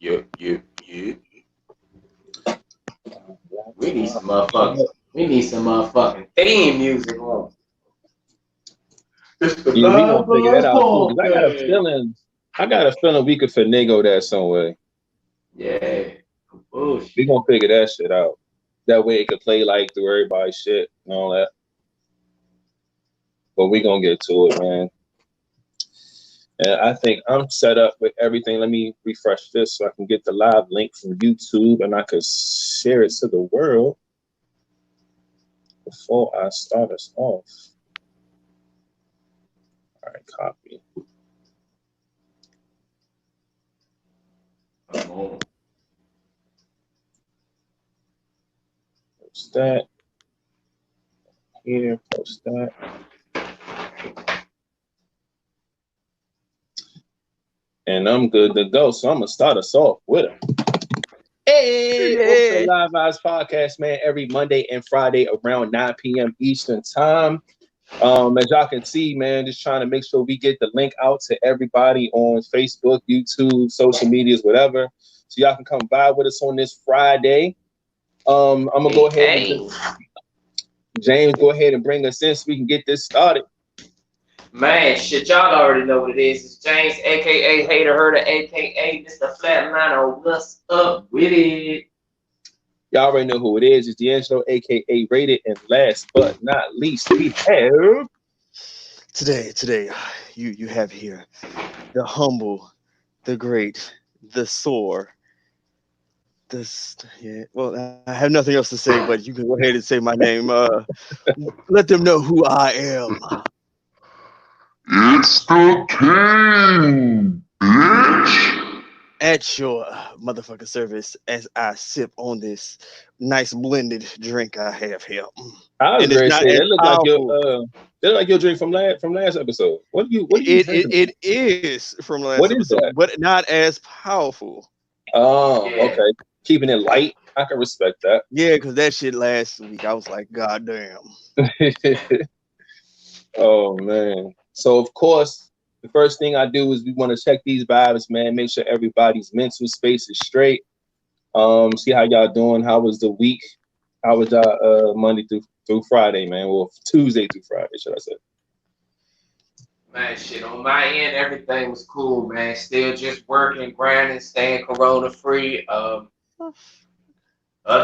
You. We need some motherfucking. We need some motherfucking theme music on. It's the Yeah, we gonna figure that Vibez out too. Cause Podcast. I got a feeling we could finagle that some way. Yeah. We Bullshit. gonna figure that shit out. That way it could play like through everybody's shit and all that. But we gonna get to it, man. And I think I'm set up with everything. Let me refresh this so I can get the live link from YouTube and I could share it to the world before I start us off. All right, copy. Come on. Post that. Here, post that. And I'm good to go. So I'm gonna start us off with it. Hey, welcome to the Live Vibes Podcast, man. Every Monday and Friday around 9 p.m. Eastern time. As y'all can see, man, just trying to make sure we get the link out to everybody on Facebook, YouTube, social medias, whatever. So y'all can come by with us on this Friday. I'm gonna go ahead and James, go ahead and bring us in so we can get this started. Man, shit, y'all already know what it is. It's James, aka Hater Herder, aka Mr. Flatliner. What's up with it? Y'all already know who it is. It's D'Angelo, aka Rated. And last but not least, we have Today, you have here the humble, the great, the sore. Well, I have nothing else to say, but you can go ahead and say my name. Let them know who I am. It's the king, bitch. At your motherfucking service as I sip on this nice blended drink I have here. I was And it's ready to not say as that looked powerful. like your drink from last episode. What do you drinking? It is from last What is episode, that? but not as powerful. Oh, Yeah. okay. Keeping it light. I can respect that. Yeah, because that shit last week, I was like, God damn. Oh man. So of course, the first thing I do is we want to check these vibes, man. Make sure everybody's mental space is straight. See how y'all doing. How was the week? How was y'all Monday through Friday, man? Well, Tuesday through Friday, should I say? Man, shit, on my end, everything was cool, man. Still just working, grinding, staying corona free. Other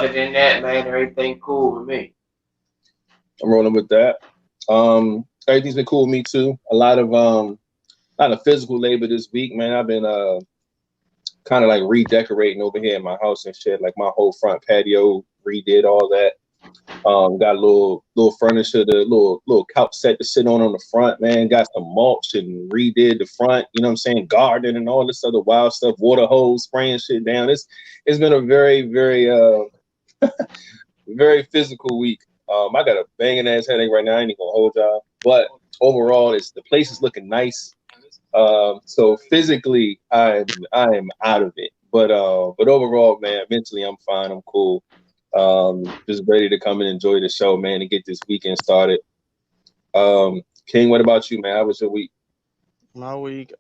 than that, man, everything cool with me. I'm rolling with that. Everything's been cool with me too. A lot of physical labor this week, man. I've been kind of like redecorating over here in my house and shit. Like my whole front patio, redid all that. Got a little furniture, the little couch set to sit on the front, man. Got some mulch and redid the front, you know what I'm saying? Garden and all this other wild stuff, water hose, spraying shit down. It's been a very, very very physical week. I got a banging ass headache right now. I ain't even gonna hold y'all. But overall, the place is looking nice. So physically, I am out of it. But overall, man, mentally I'm fine. I'm cool. Just ready to come and enjoy the show, man, and get this weekend started. King, what about you, man? How was your week? My week,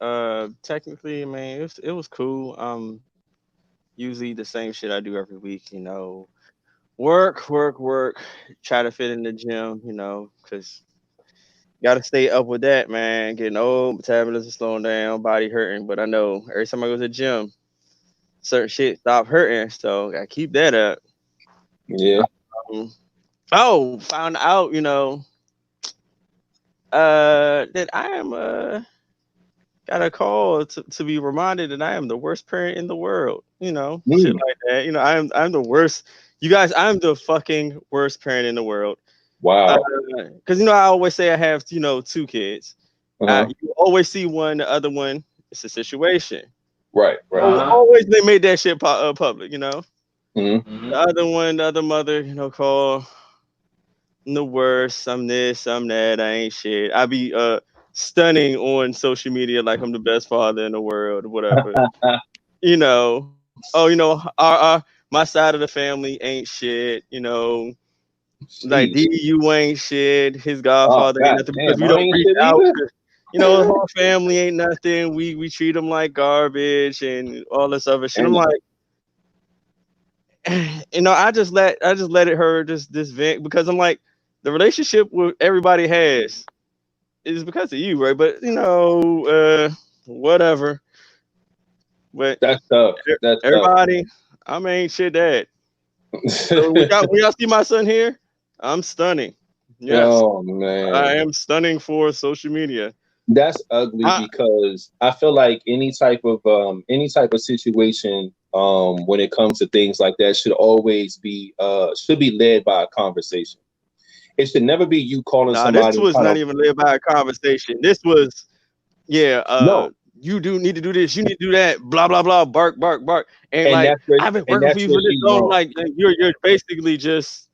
technically, man, it was cool. Usually the same shit I do every week, you know. Work. Try to fit in the gym, you know, because gotta stay up with that, man. Getting old, metabolism slowing down, body hurting. But I know every time I go to the gym, certain shit stop hurting, so I keep that up. Yeah. Found out, you know, that I am got a call to be reminded that I am the worst parent in the world. You know, shit like that. You know, I'm the worst. You guys, I'm the fucking worst parent in the world. Wow. Because you know, I always say I have, you know, 2 kids. Uh-huh. You always see one, the other one. It's a situation. Right. Always they made that shit public. You know, Mm-hmm. the other one, the other mother, you know, call the worst. I'm this, I'm that. I ain't shit. I be stunning on social media like I'm the best father in the world, or whatever. You know, oh, you know, my side of the family ain't shit. You know, like Jeez. DU ain't shit. His godfather ain't nothing because damn, we I don't ain't reach shit out. either. you know, the whole family ain't nothing. We treat them like garbage and all this other shit. I'm And like, you know, I just let it her this vent because I'm like, the relationship with everybody has is because of you, right? But you know, whatever. But that's tough. That's tough. everybody, I mean, shit, that. So we y'all see my son here. I'm stunning. Yes, Oh man. I am stunning for social media. That's ugly I, because I feel like any type of situation when it comes to things like that should always be should be led by a conversation. It should never be you calling nah, this somebody and was trying not to even led by a conversation. This was, yeah, no, you do need to do this, you need to do that, blah blah blah, bark bark bark, and and like that's where I've been working for you for this she's long. wrong. Like you're basically just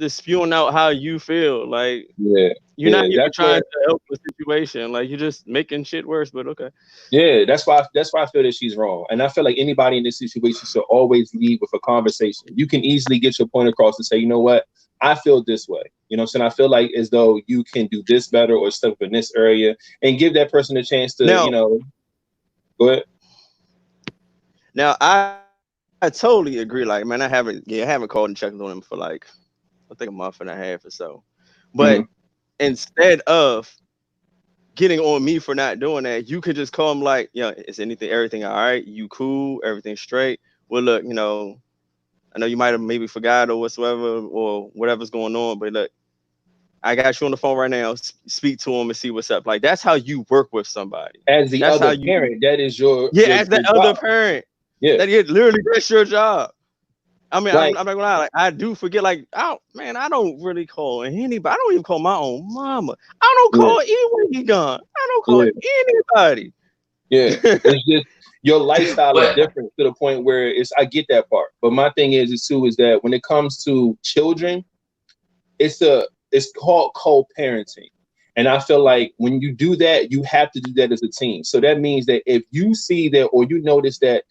spewing out how you feel. Like Yeah, you're not yeah, even trying to help the situation. Like you're just making shit worse. But okay. that's why I feel that she's wrong. And I feel like anybody in this situation should always lead with a conversation. You can easily get your point across and say, you know what, I feel this way. You know what I'm saying? I feel like as though you can do this better or step up in this area and give that person a chance to, Now, go ahead. now I totally agree. Like, man, I haven't called and checked on him for like I think a month and a half or so. But Mhm. instead of getting on me for not doing that, you could just call him like, is everything all right? You cool? Everything straight? Well, look, I know you might have maybe forgot or whatsoever or whatever's going on, but look, I got you on the phone right now. Speak to him and see what's up. Like that's how you work with somebody. As the That's how other you, parent, that is your yeah, your as your that other job. parent. Yeah. That is literally that's your job. I mean, I'm Like not gonna lie. Like, I do forget. Like, I don't really call anybody. I don't even call my own mama. I don't yeah, call anyone he gone. I don't call yeah, anybody. yeah. It's just your lifestyle is But different to the point where I get that part. But my thing is that when it comes to children, it's called co-parenting. And I feel like when you do that, you have to do that as a team. So that means that if you see that or you notice that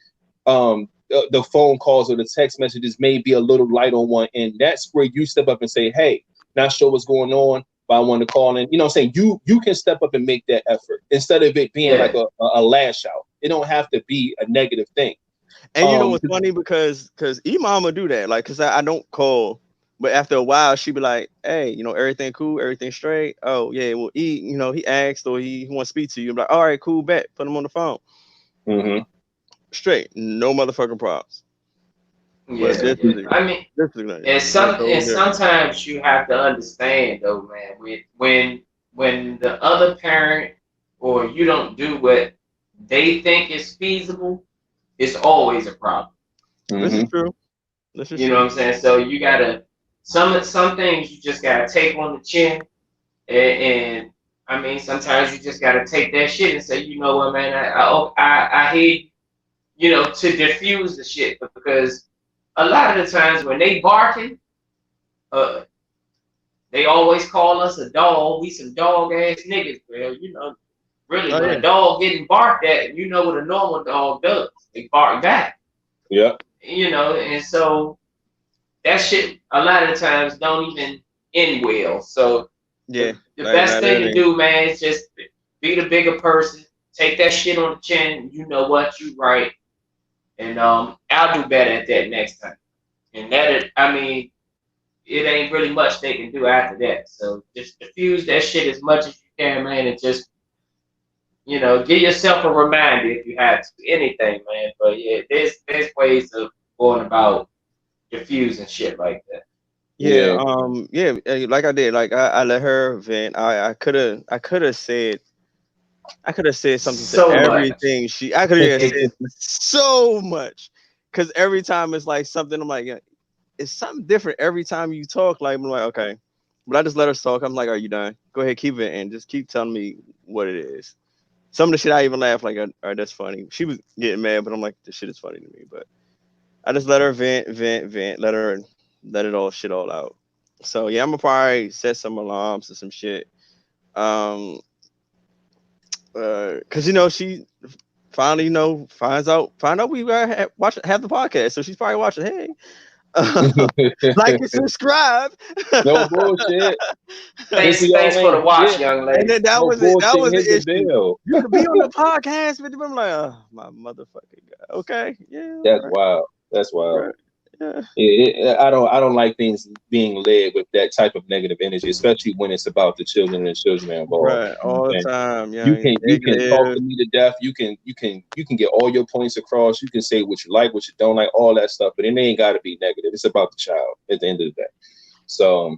the phone calls or the text messages may be a little light on one end, that's where you step up and say, hey, not sure what's going on, but I want to call in. You know what I'm saying? You can step up and make that effort instead of it being like yeah, a lash out. It don't have to be a negative thing. And you know what's funny because Mama do that. Like, cause I don't call, but after a while she be like, hey, everything cool, everything straight. Oh yeah, well he asked or he wants to speak to you. I'm like, all right, cool, bet. Put him on the phone. Mhm. Straight, no motherfucking problems. But yeah, this yeah. is I mean, this is like, and totally different. sometimes you have to understand though, man. When the other parent or you don't do what they think is feasible, it's always a problem. This is Mhm. true. This is You know what true. I'm saying? So you gotta some things you just gotta take on the chin, and I mean sometimes you just gotta take that shit and say, you know what, man, I hate to diffuse the shit because a lot of the times when they barking, uh, they always call us a dog. We some dog ass niggas, bro. Really Oh when yeah. a dog getting barked at, you know what a normal dog does. They bark back. Yeah. And so that shit a lot of the times don't even end well. So Yeah. the Like best not thing to everything. do, man, is just be the bigger person. Take that shit on the chin. You know what you right, and I'll do better at that next time. And I mean, it ain't really much they can do after that. So just diffuse that shit as much as you can, man, and just give yourself a reminder if you have to. Anything, man. But yeah, there's ways of going about diffusing shit like that. Yeah. Yeah. Yeah. Like I did. Like I let her vent. I could have said something to So much. everything I could have said so much. Cause every time it's like something I'm like, yeah, it's something different every time you talk. Like I'm like, okay. But I just let her talk. I'm like, are you done? Go ahead, keep it and just keep telling me what it is. Some of the shit I even laugh like, all right, that's funny. She was getting mad, but I'm like, this shit is funny to me. But I just let her vent, let it all out. So yeah, I'm gonna probably set some alarms or some shit. Um, cause she finally find out we have the podcast, so she's probably watching. Hey, Like and subscribe. No bullshit. Thanks for the watch, young lady. And then that No was bullshit. the Here's the issue. bill. You could be on the podcast with them. I'm like, oh my motherfucking god. Okay, yeah. That's right, wild. That's wild. right, yeah. I don't like things being led with that type of negative energy, especially when it's about the children and the children involved. Right, all the time. Yeah, You can talk to me to death. You can get all your points across. You can say what you like, what you don't like, all that stuff. But it ain't got to be negative. It's about the child at the end of the day. So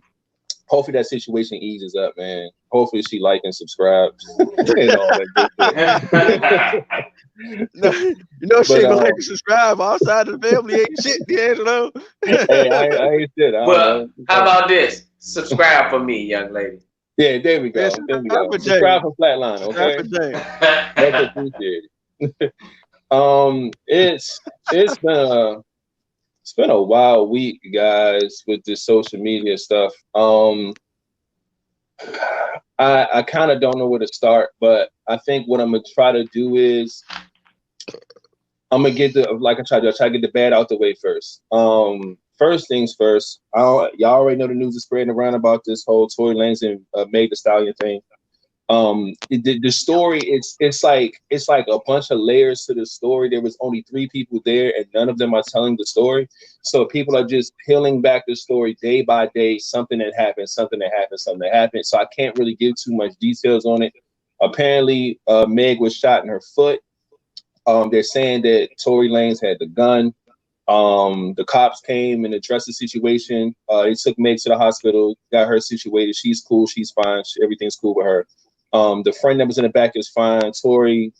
hopefully that situation eases up, man. Hopefully she like and subscribes and all that good shit. No, she ain't gonna like to subscribe outside of the family. Ain't shit, D'Angelo. Hey, I ain't shit. Well, how about this? Subscribe for me, young lady. Yeah, there we go. Yeah, There we go. subscribe Subscribe for Flatline, okay? Subscribe for James. That's appreciated. It's been a wild week, guys, with this social media stuff. I kind of don't know where to start, but I think what I'm gonna try to do is I'm gonna get I try to get the bad out the way first. First things first. Y'all already know the news is spreading around about this whole Tory Lanez and Meg Thee Stallion thing. The story it's like a bunch of layers to the story. There was only 3 people there, and none of them are telling the story. So people are just peeling back the story day by day. Something that happened. So I can't really give too much details on it. Apparently, Meg was shot in her foot. They're saying that Tory Lanez had the gun. The cops came and addressed the situation. They took Meg to the hospital, got her situated. She's cool. She's fine. Everything's cool with her. The friend that was in the back is fine. Tory,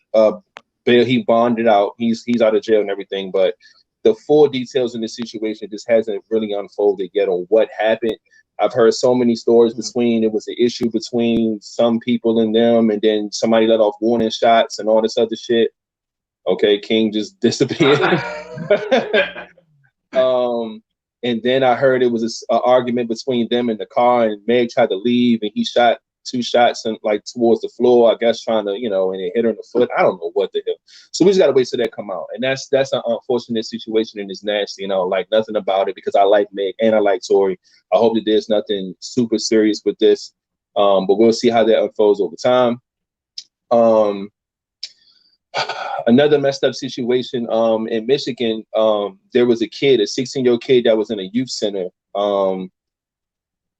he bonded out. He's out of jail and everything. But the full details in the situation just hasn't really unfolded yet on what happened. I've heard so many stories it was an issue between some people and them, and then somebody let off warning shots and all this other shit. Okay, King just disappeared. And then I heard it was an argument between them in the car, and Meg tried to leave, and he shot 2 shots and towards the floor, I guess trying to, and it hit her in the foot. I don't know what the hell. So we just gotta wait till that come out. And that's an unfortunate situation and it's nasty, and I don't like nothing about it because I like Meg and I like Tory. I hope that there's nothing super serious with this. But we'll see how that unfolds over time. Another messed up situation in Michigan. There was a 16-year-old kid that was in a youth center,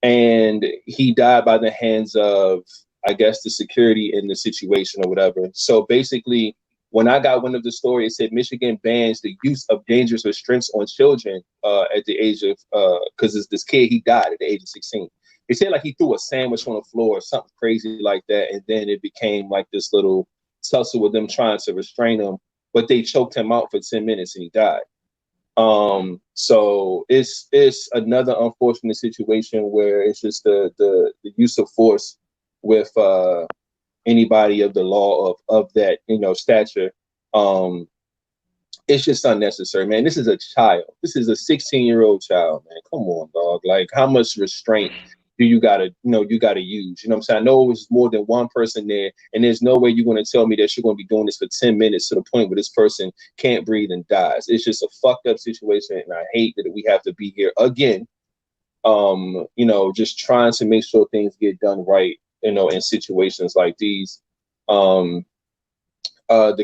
and he died by the hands of, I guess, the security in the situation or whatever. So basically, when I got wind of the story, it said Michigan bans the use of dangerous restraints on children at the age of, because this kid, he died at the age of 16. They said he threw a sandwich on the floor or something crazy like that, and then it became this little tussle with them trying to restrain him, but they choked him out for 10 minutes and he died. So it's another unfortunate situation where it's just the use of force with anybody of the law of that stature. It's just unnecessary, man. This is a child. This is a 16-year-old child, man. Come on, dog. How much restraint do you gotta use? You know what I'm saying? I know it was more than one person there, and there's no way you're gonna tell me that you're gonna be doing this for 10 minutes to the point where this person can't breathe and dies. It's just a fucked up situation, and I hate that we have to be here again. Just trying to make sure things get done right, in situations like these. The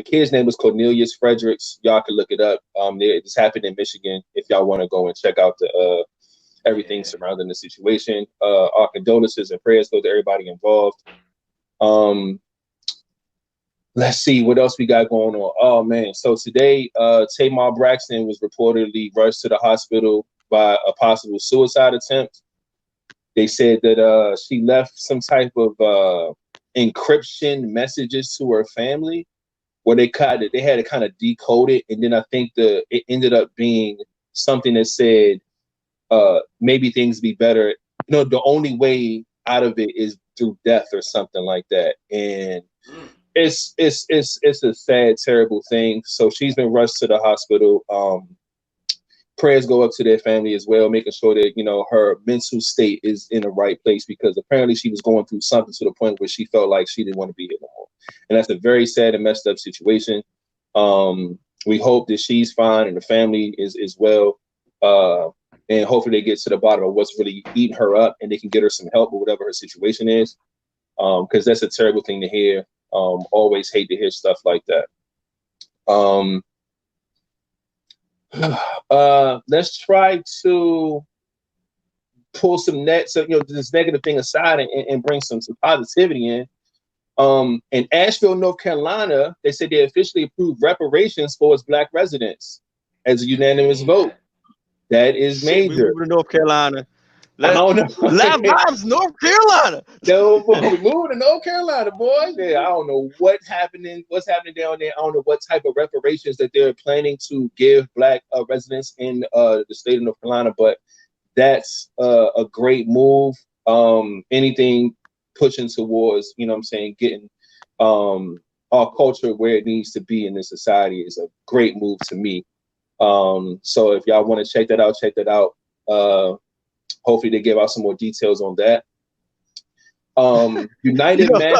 kid's name was Cornelius Fredericks. Y'all can look it up. This happened in Michigan. If y'all want to go and check out the everything surrounding the situation. Our condolences and prayers go to everybody involved. Let's see what else we got going on. Oh man, so today Tamar Braxton was reportedly rushed to the hospital by a possible suicide attempt. They said that she left some type of encryption messages to her family where they had to kind of decode it, and then I think it ended up being something that said maybe things be better. The only way out of it is through death or something like that. And it's a sad, terrible thing. So she's been rushed to the hospital. Prayers go up to their family as well, making sure that, her mental state is in the right place, because apparently she was going through something to the point where she felt like she didn't want to be here no more. And that's a very sad and messed up situation. We hope that she's fine and the family is well. and hopefully they get to the bottom of what's really eating her up, and they can get her some help or whatever her situation is. Because that's a terrible thing to hear. Always hate to hear stuff like that. Let's try to pull some nets, this negative thing aside and bring some positivity in. In Asheville, North Carolina, they said they officially approved reparations for its Black residents as a unanimous vote. That is major. We moved to North Carolina. I don't know. Live Vibes, North Carolina. No, boy, we moved to North Carolina, boy. Yeah, I don't know what's happening down there. I don't know what type of reparations that they're planning to give Black residents in the state of North Carolina, but that's a great move. Anything pushing towards, getting our culture where it needs to be in this society is a great move to me. So if y'all want to check that out. Hopefully they give out some more details on that. United Man.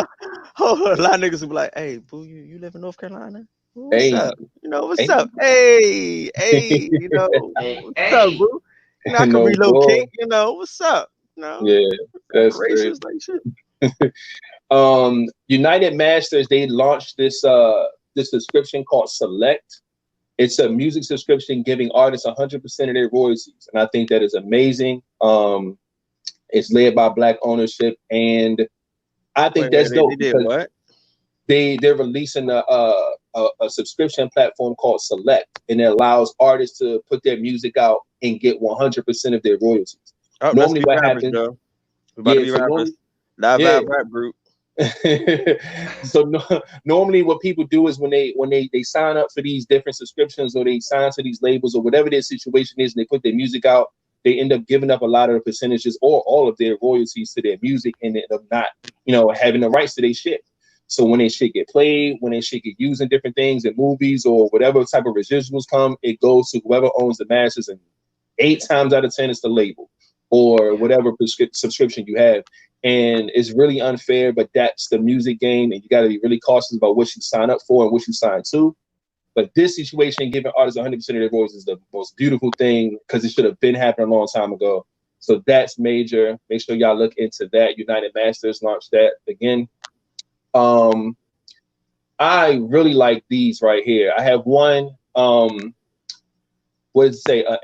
A lot of niggas will be like, "Hey, boo, you live in North Carolina? What's up? What's up? Hey, Hey, what's up, boo? I can relocate. What's up? Yeah, that's racist great. like shit. United Masters, they launched this subscription called Select. It's a music subscription giving artists 100% of their royalties, and I think that is amazing. It's led by Black ownership, and I think that's dope. They did what? They're releasing a subscription platform called Select, and it allows artists to put their music out and get 100% of their royalties. Normally, what happens? Live Vibe rap group. So normally what people do is when they sign up for these different subscriptions, or they sign to these labels, or whatever their situation is, and they put their music out, they end up giving up a lot of the percentages or all of their royalties to their music, and end up not having the rights to their shit. So when their shit get played, when their shit get used in different things in movies or whatever type of residuals come, it goes to whoever owns the masters, and 8 times out of 10 it's the label or whatever subscription you have. And it's really unfair, but that's the music game, and you got to be really cautious about what you sign up for and what you sign to. But this situation, giving artists 100% of their voice, is the most beautiful thing, because it should have been happening a long time ago. So that's major. Make sure y'all look into that. United Masters launched that again. I really like these right here. I have one.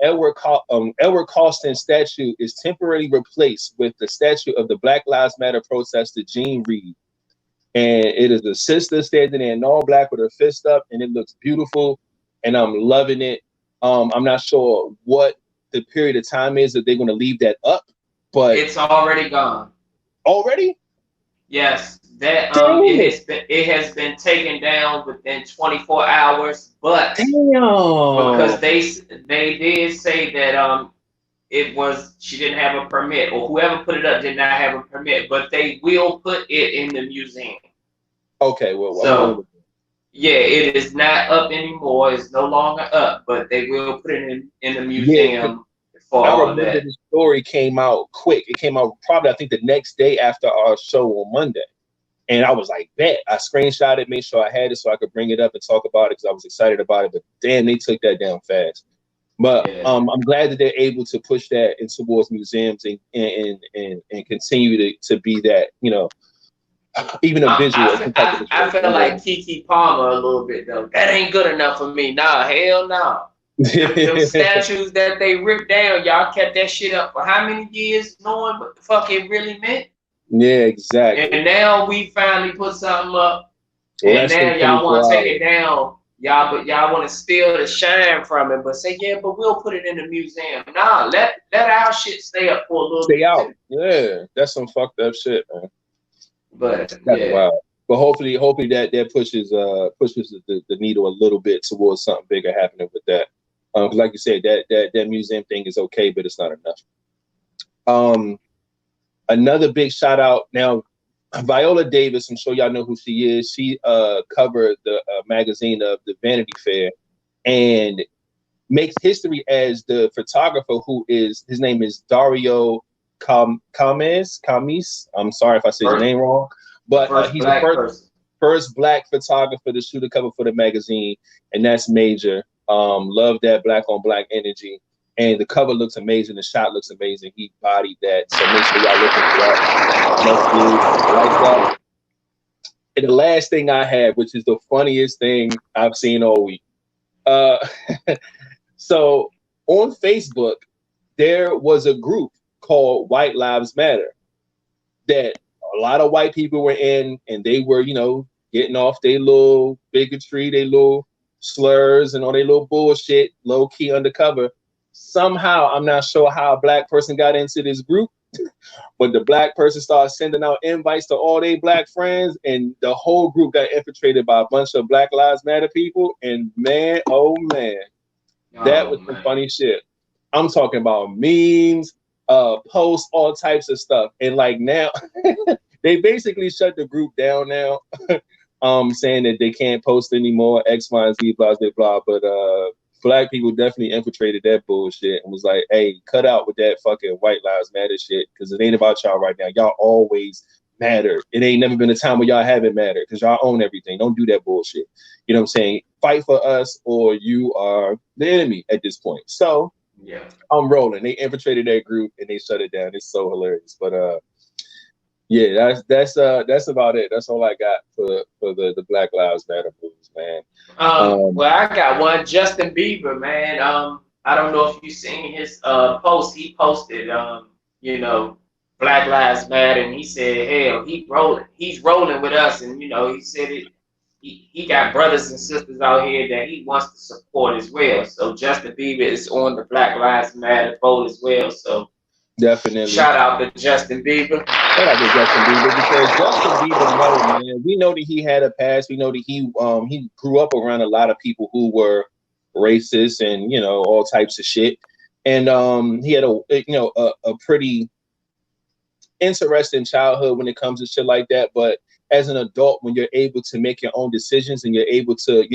Edward Colston statue is temporarily replaced with the statue of the Black Lives Matter protester Jean Reed, and it is a sister standing there in all black with her fist up, and it looks beautiful, and I'm loving it. I'm not sure what the period of time is that they're going to leave that up, but it's already gone. Already? Yes, that it has been taken down within 24 hours, but because they did say that she didn't have a permit, or whoever put it up did not have a permit, but they will put it in the museum. Okay, well, so yeah, it is not up anymore. It's no longer up, but they will put it in the museum. I remember the story came out quick. It came out probably, I think, the next day after our show on Monday. And I was like, bet. I screenshot it, made sure I had it so I could bring it up and talk about it, because I was excited about it. But damn, they took that down fast. But I'm glad that they're able to push that in towards museums and continue to be that, even a visual. I feel like Keke Palmer a little bit, though. That ain't good enough for me. Nah, hell no. Them statues that they ripped down, y'all kept that shit up for how many years, knowing what the fuck it really meant? Yeah, exactly. And now we finally put something up, and now y'all want to take it down. Y'all want to steal the shine from it, but say, yeah, but we'll put it in the museum. Nah, let our shit stay up for a little bit. Stay out. Yeah, that's some fucked up shit, man. But that's wild. But hopefully that pushes the needle a little bit towards something bigger happening with that. Because like you said, that museum thing is okay, but it's not enough. Another big shout out now, Viola Davis. I'm sure y'all know who she is. She covered the magazine of the Vanity Fair, and makes history as the photographer his name is Dario Camis. I'm sorry if I said his name wrong, but he's the first black photographer to shoot a cover for the magazine, and that's major. Love that black on black energy. And the cover looks amazing. The shot looks amazing. He bodied that. So make sure y'all looking for that. Like that. And the last thing I had, which is the funniest thing I've seen all week. So on Facebook, there was a group called White Lives Matter that a lot of white people were in, and they were, getting off their little bigotry, their little slurs and all their little bullshit, low key undercover. Somehow, I'm not sure how a black person got into this group, but the black person started sending out invites to all their black friends, and the whole group got infiltrated by a bunch of Black Lives Matter people. And man, oh man, that was some funny shit. I'm talking about memes, posts, all types of stuff. And like now, they basically shut the group down now, saying that they can't post anymore, X, Y, and Z, blah, blah, blah. But black people definitely infiltrated that bullshit and was like, hey, cut out with that fucking White Lives Matter shit, because it ain't about y'all right now. Y'all always matter. It ain't never been a time where y'all haven't mattered, because y'all own everything. Don't do that bullshit. You know what I'm saying? Fight for us or you are the enemy at this point. So yeah, I'm rolling. They infiltrated that group and they shut it down. It's so hilarious. But yeah, that's about it. That's all I got for the Black Lives Matter moves, man. Well, I got one. Justin Bieber, man. I don't know if you seen his post. He posted, Black Lives Matter, and he said, hell, he's rolling with us, and he said it. He got brothers and sisters out here that he wants to support as well. So Justin Bieber is on the Black Lives Matter boat as well. So definitely shout out to Justin Bieber. Shout out to Justin Bieber, because Justin Bieber knows, man. We know that he had a past. We know that he grew up around a lot of people who were racist and all types of shit. And he had a pretty interesting childhood when it comes to shit like that. But as an adult, when you're able to make your own decisions and you're able to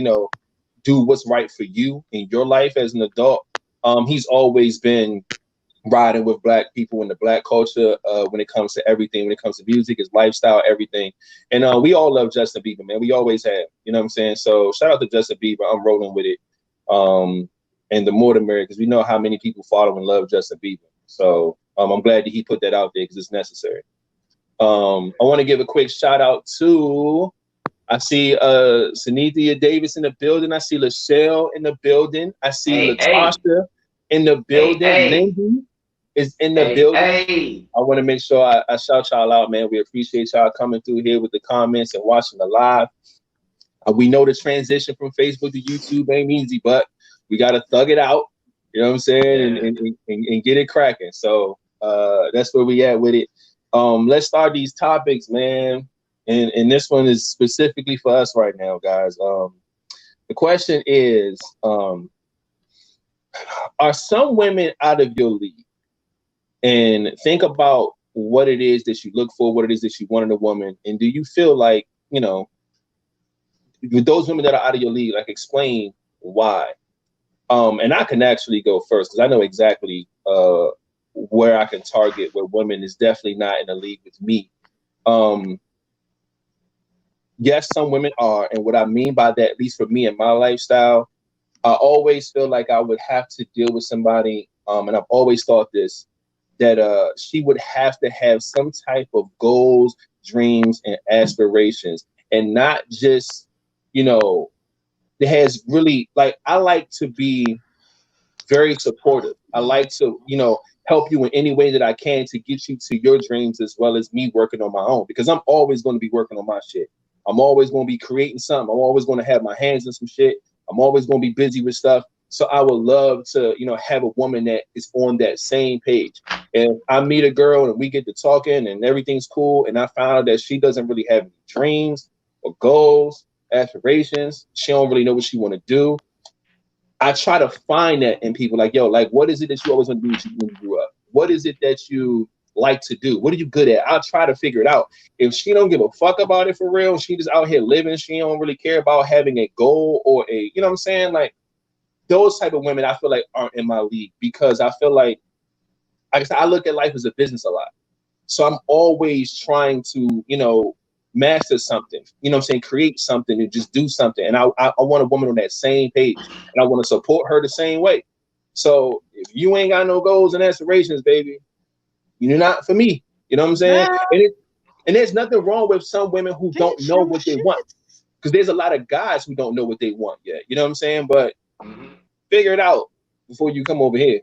do what's right for you in your life as an adult, he's always been riding with black people in the black culture when it comes to everything, when it comes to music, his lifestyle, everything. And we all love Justin Bieber, man. We always have, you know what I'm saying? So shout out to Justin Bieber. I'm rolling with it. And the more the merrier, because we know how many people follow and love Justin Bieber. So I'm glad that he put that out there because it's necessary. I want to give a quick shout out to, I see Sanithia Davis in the building. I see Lachelle in the building. I see Latasha in the building. Lindy is in the building. I want to make sure I shout y'all out, man. We appreciate y'all coming through here with the comments and watching the live. We know the transition from Facebook to YouTube ain't easy, but we got to thug it out. You know what I'm saying? Yeah. And get it cracking. So that's where we at with it. Let's start these topics, man. And this one is specifically for us right now, guys. The question is, are some women out of your league? And think about what it is that you look for, what it is that you want in a woman. And do you feel like, with those women that are out of your league, like explain why. And I can actually go first because I know exactly where I can target where women is definitely not in a league with me. Yes, some women are. And what I mean by that, at least for me and my lifestyle, I always feel like I would have to deal with somebody, and I've always thought this, that she would have to have some type of goals, dreams, and aspirations, and not just, it has really, like, I like to be very supportive. I like to, help you in any way that I can to get you to your dreams, as well as me working on my own, because I'm always going to be working on my shit. I'm always going to be creating something. I'm always going to have my hands in some shit. I'm always going to be busy with stuff. So I would love to, have a woman that is on that same page. And I meet a girl and we get to talking and everything's cool, and I found out that she doesn't really have any dreams or goals, aspirations. She don't really know what she want to do. I try to find that in people, like, yo, like, what is it that you always want to do when you grew up? What is it that you like to do? What are you good at? I'll try to figure it out. If she don't give a fuck about it for real, she just out here living, she don't really care about having a goal or a, you know what I'm saying? Like, those type of women I feel like aren't in my league, because I feel like I said, I look at life as a business a lot. So I'm always trying to, master something, create something and just do something. And I want a woman on that same page, and I want to support her the same way. So if you ain't got no goals and aspirations, baby, you're not for me. You know what I'm saying? And there's nothing wrong with some women who don't know what they want. Because there's a lot of guys who don't know what they want yet. You know what I'm saying? But figure it out before you come over here.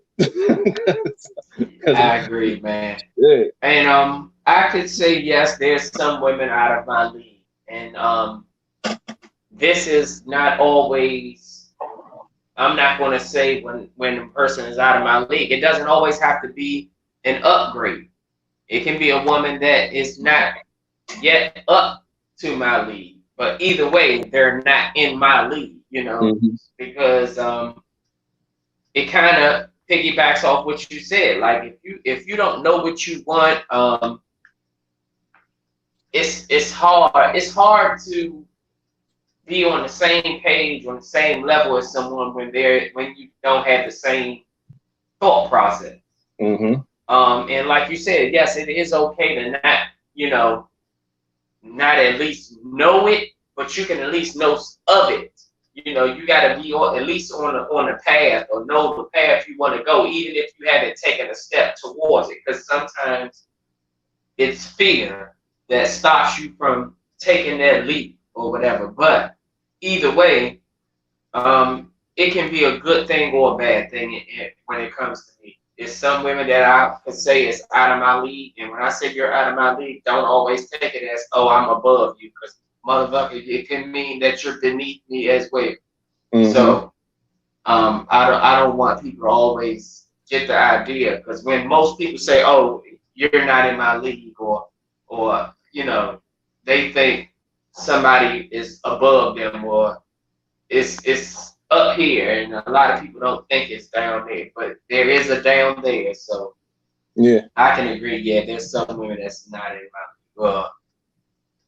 I agree, man. Yeah. And I could say yes, there's some women out of my league. And this is not always, I'm not gonna say when a person is out of my league. It doesn't always have to be an upgrade. It can be a woman that is not yet up to my league. But either way, they're not in my league, because it kind of piggybacks off what you said. Like if you don't know what you want, it's hard. It's hard to be on the same page, on the same level as someone when you don't have the same thought process. And like you said, yes, it is okay to not, not at least know it, but you can at least know of it. You got to be at least on the path, or know the path you want to go, even if you haven't taken a step towards it. Because sometimes it's fear that stops you from taking that leap or whatever. But either way, it can be a good thing or a bad thing when it comes to me. It's some women that I could say is out of my league, and when I say you're out of my league, don't always take it as, oh, I'm above you, because motherfucker, it can mean that you're beneath me as well. So I don't want people to always get the idea, because when most people say, oh, you're not in my league, or they think somebody is above them, or it's up here, and a lot of people don't think it's down there, but there is a down there. So yeah, I can agree. Yeah, there's some women that's not in my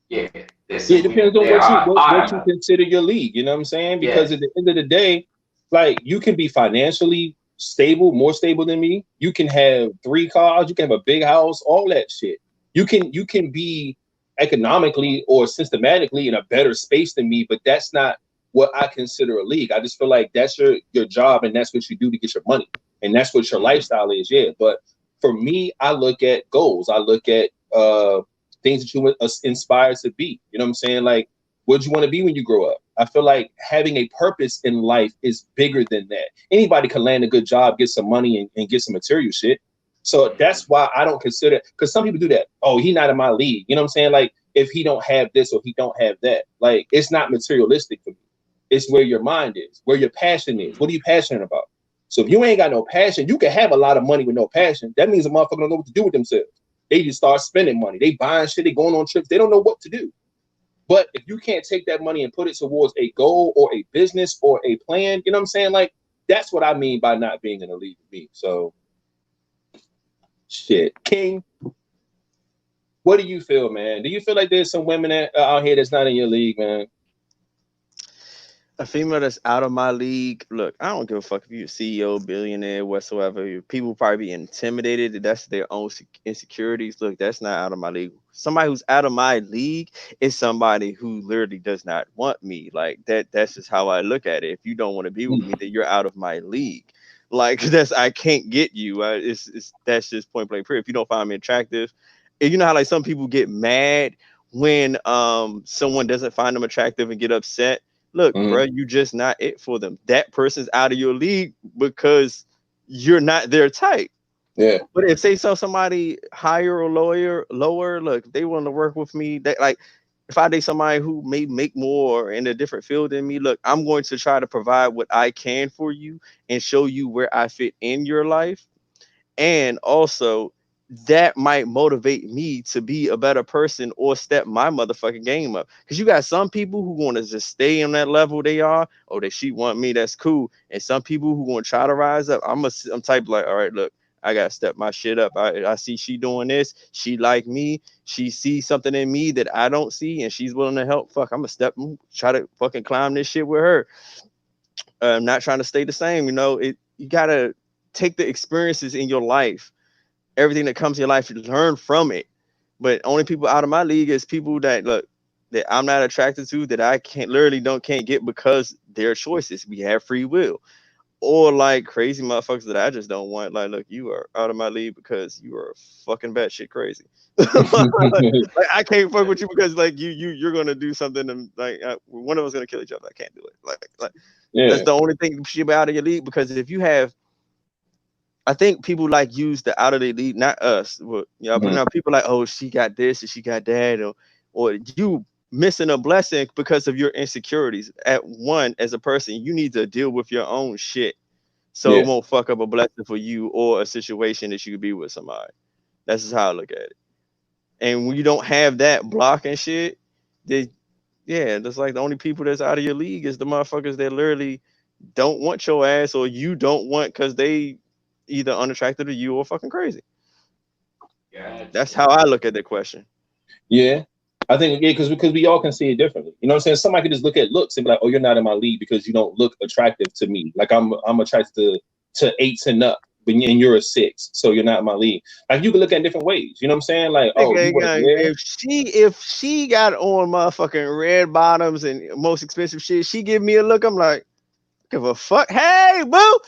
yeah. It depends on what you consider your league. You know what I'm saying? Because at the end of the day, like, you can be financially stable, more stable than me. You can have 3 cars. You can have a big house. All that shit. You can be economically or systematically in a better space than me, but that's not what I consider a league. I just feel like that's your job, and that's what you do to get your money, and that's what your lifestyle is. Yeah, but for me, I look at goals. I look at things that you inspired to be. You know what I'm saying? Like, what do you want to be when you grow up? I feel like having a purpose in life is bigger than that. Anybody can land a good job, get some money, and get some material shit. So that's why I don't consider, because some people do that. Oh, he not in my league. You know what I'm saying? Like, if he don't have this or he don't have that, like, it's not materialistic for me. It's where your mind is, where your passion is. What are you passionate about? So if you ain't got no passion, you can have a lot of money with no passion. That means a motherfucker don't know what to do with themselves. They just start spending money. They buying shit. They going on trips. They don't know what to do. But if you can't take that money and put it towards a goal or a business or a plan, you know what I'm saying? Like, that's what I mean by not being in the league with me. So, shit. King, what do you feel, man? Do you feel like there's some women out here that's not in your league, man? A female that's out of my league, look, I don't give a fuck if you're a CEO, billionaire, whatsoever. People probably be intimidated. That's their own insecurities. Look, that's not out of my league. Somebody who's out of my league is somebody who literally does not want me. Like, that's just how I look at it. If you don't want to be with me, then you're out of my league. Like, I can't get you. That's just point blank period. If you don't find me attractive, and you know how, like, some people get mad when someone doesn't find them attractive and get upset. Look, bro, you just not it for them. That person's out of your league because you're not their type. Yeah. But if they saw somebody higher or lower, look, if they want to work with me, like, if I date somebody who may make more in a different field than me, look, I'm going to try to provide what I can for you and show you where I fit in your life. And also, that might motivate me to be a better person or step my motherfucking game up. Because you got some people who want to just stay on that level they are. Oh, that she want me, that's cool. And some people who want to try to rise up. I'm type like, all right, look, I gotta step my shit up. I see she doing this. She like me. She sees something in me that I don't see, and she's willing to help. Fuck, I'm gonna try to fucking climb this shit with her. I'm not trying to stay the same. You gotta take the experiences in your life, everything that comes in your life, you learn from it. But only people out of my league is people that I'm not attracted to, that I can't get because their choices. We have free will. or like crazy motherfuckers that I just don't want. Like, look, you are out of my league because you are fucking batshit crazy. Like, I can't fuck with you because like you're gonna do something and like one of us gonna kill each other. I can't do it. Like that's the only thing should be out of your league, because if you have, I think people like use the out of the league, not us. Well, you know, but now people like, oh, she got this and she got that, or you missing a blessing because of your insecurities. At one, as a person, you need to deal with your own shit, so it won't fuck up a blessing for you or a situation that you could be with somebody. That's just how I look at it. And when you don't have that blocking shit, that's like the only people that's out of your league is the motherfuckers that literally don't want your ass, or you don't want because they either unattracted to you or fucking crazy. Gotcha. That's how I look at that question. Yeah. I think because we all can see it differently. You know what I'm saying? Somebody can just look at looks and be like, oh, you're not in my league because you don't look attractive to me. Like I'm attracted to 8s and up, and you're a 6, so you're not in my league. Like you can look at it different ways. You know what I'm saying? Like, if she got on motherfucking red bottoms and most expensive shit, she give me a look. I'm like, give a fuck. Hey, boo.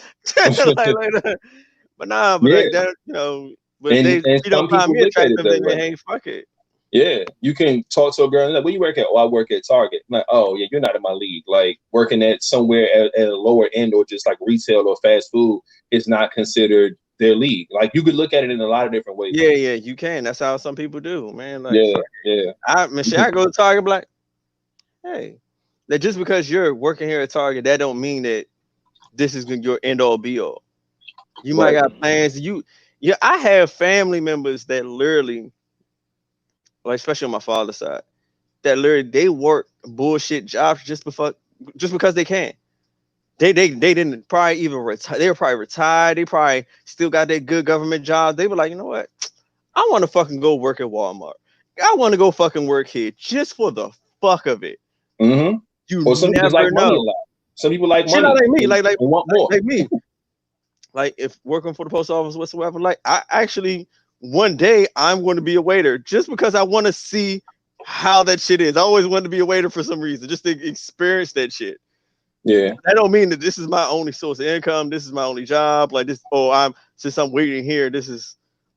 But nah, but like that, you know. But and you some don't find people me look at it attractive, that then way. hey, fuck it. Yeah, you can talk to a girl and like, where you work at? Oh, I work at Target. I'm like, oh yeah, you're not in my league. Like working at somewhere at a lower end or just like retail or fast food is not considered their league. Like you could look at it in a lot of different ways. Yeah, you can. That's how some people do, man. Like, yeah. I go to Target, be like, hey, that just because you're working here at Target, that don't mean that this is your end all be all. You might got plans. I have family members that literally, like especially on my father's side, that literally they work bullshit jobs just because they can. They didn't probably even retire. They were probably retired. They probably still got their good government jobs. They were like, you know what? I want to fucking go work at Walmart. I want to go fucking work here just for the fuck of it. Mm-hmm. You some never people like know. money a lot. Some people like money. Like me, like want more. Like me. Like if working for the post office whatsoever, like I actually one day I'm going to be a waiter just because I want to see how that shit is. I always wanted to be a waiter for some reason, just to experience that shit. Yeah. I don't mean that this is my only source of income. This is my only job. Like this, since I'm waiting here,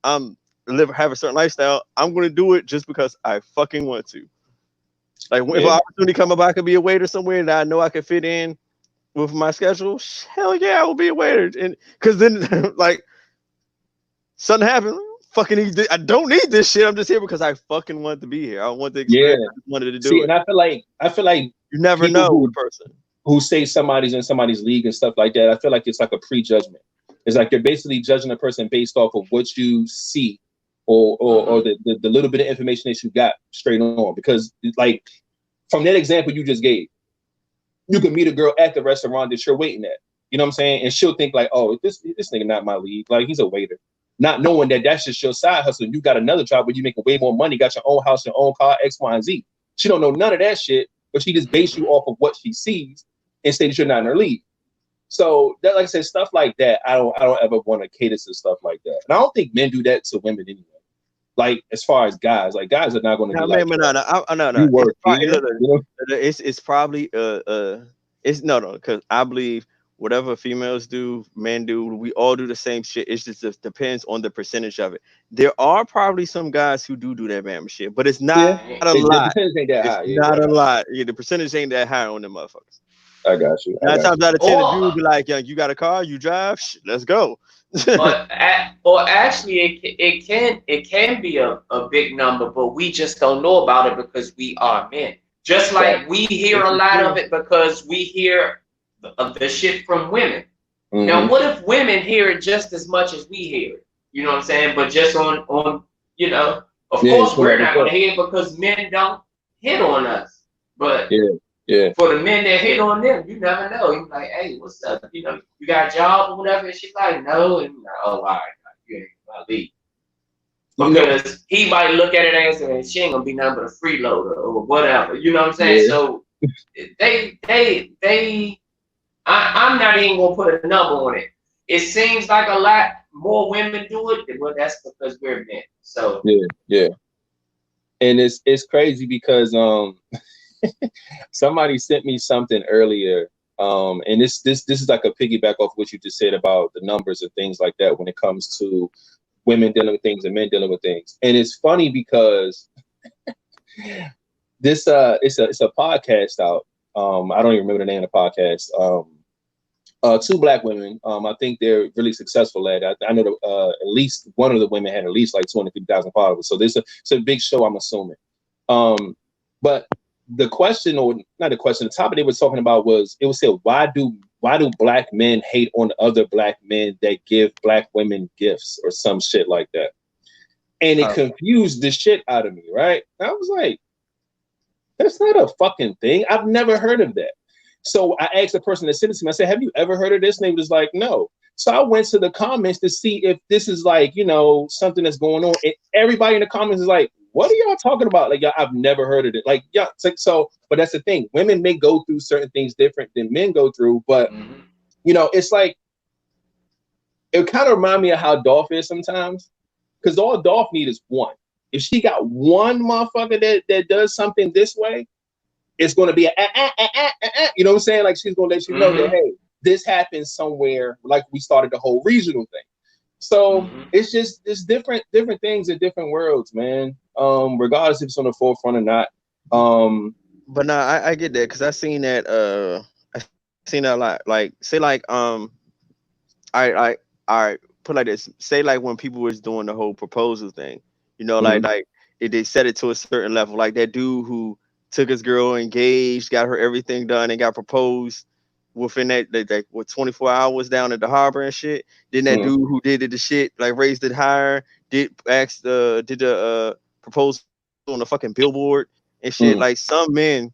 I'm have a certain lifestyle. I'm going to do it just because I fucking want to. Like if an opportunity come up, I could be a waiter somewhere that I know I could fit in with my schedule. Hell yeah, I will be a waiter. And because then like something happened. I don't need this shit. I'm just here because I fucking want to be here. I want the experience. I just wanted to do it. And I feel like you never know the person who say somebody's in somebody's league and stuff like that. I feel like it's like a prejudgment. It's like you're basically judging a person based off of what you see or the little bit of information that you got straight on. Because like from that example you just gave, you can meet a girl at the restaurant that you're waiting at. You know what I'm saying? And she'll think like, oh, this nigga not my league. Like he's a waiter. Not knowing that that's just your side hustle. You got another job where you making way more money, got your own house, your own car, X, Y, and Z. She don't know none of that shit, but she just base you off of what she sees and say that you're not in her league. So that, like I said, stuff like that, I don't ever want to cater to stuff like that. And I don't think men do that to women anyway. Like as far as guys, like guys are not going to be like, no. You work here, it's probably because I believe whatever females do, men do, we all do the same shit. It just depends on the percentage of it. There are probably some guys who do that man shit, but it's not a lot. The percentage ain't that high. It's not a lot. Yeah, the percentage ain't that high on them motherfuckers. I got you. 9 times out of 10, the dude be like, you got a car, you drive, let's go. or actually, it can be a big number, but we just don't know about it because we are men. Just like we hear a lot of it because we hear of the shit from women. Mm-hmm. Now, what if women hear it just as much as we hear it? You know what I'm saying? But just on of course we're not going to hear it because men don't hit on us. But for the men that hit on them, you never know. You're like, hey, what's up? You know, you got a job or whatever? And she's like, no. And you're like, oh, all right, you ain't my league. Because he might look at it and say, she ain't gonna be nothing but a freeloader or whatever. You know what I'm saying? So I'm not even gonna put a number on it. It seems like a lot more women do it, well, that's because we're men. So yeah. And it's crazy because somebody sent me something earlier And this is like a piggyback off what you just said about the numbers and things like that when it comes to women dealing with things and men dealing with things. And it's funny because this it's a podcast out. I don't even remember the name of the podcast. Two black women. I think they're really successful at it. I know at least one of the women had at least like 250,000 followers. So it's a big show, I'm assuming. But the question, or not the question, the topic they were talking about was, it was said, why do black men hate on other black men that give black women gifts or some shit like that? And it confused the shit out of me, right? And I was like, that's not a fucking thing. I've never heard of that. So I asked the person that sent it to me, I said, have you ever heard of this? And they was like, no. So I went to the comments to see if this is like, something that's going on. And everybody in the comments is like, what are y'all talking about? Like, y'all, I've never heard of it. Like, yeah. So, but that's the thing. Women may go through certain things different than men go through. But, it's like, it kind of reminds me of how Dolph is sometimes. Because all Dolph needs is one. If she got one motherfucker that does something this way, it's going to be you know what I'm saying? Like, she's going to let you know that, hey, this happens somewhere, like we started the whole regional thing. So it's different things in different worlds, man. Regardless if it's on the forefront or not. But no, I get that, because I seen that a lot. Like, say like I put like this. Say like when people was doing the whole proposal thing, like if they set it to a certain level, like that dude who took his girl engaged, got her everything done, and got proposed within that 24 hours down at the harbor and shit. Then that dude who did the shit, like raised it higher, did the proposal on the fucking billboard and shit. Like, some men,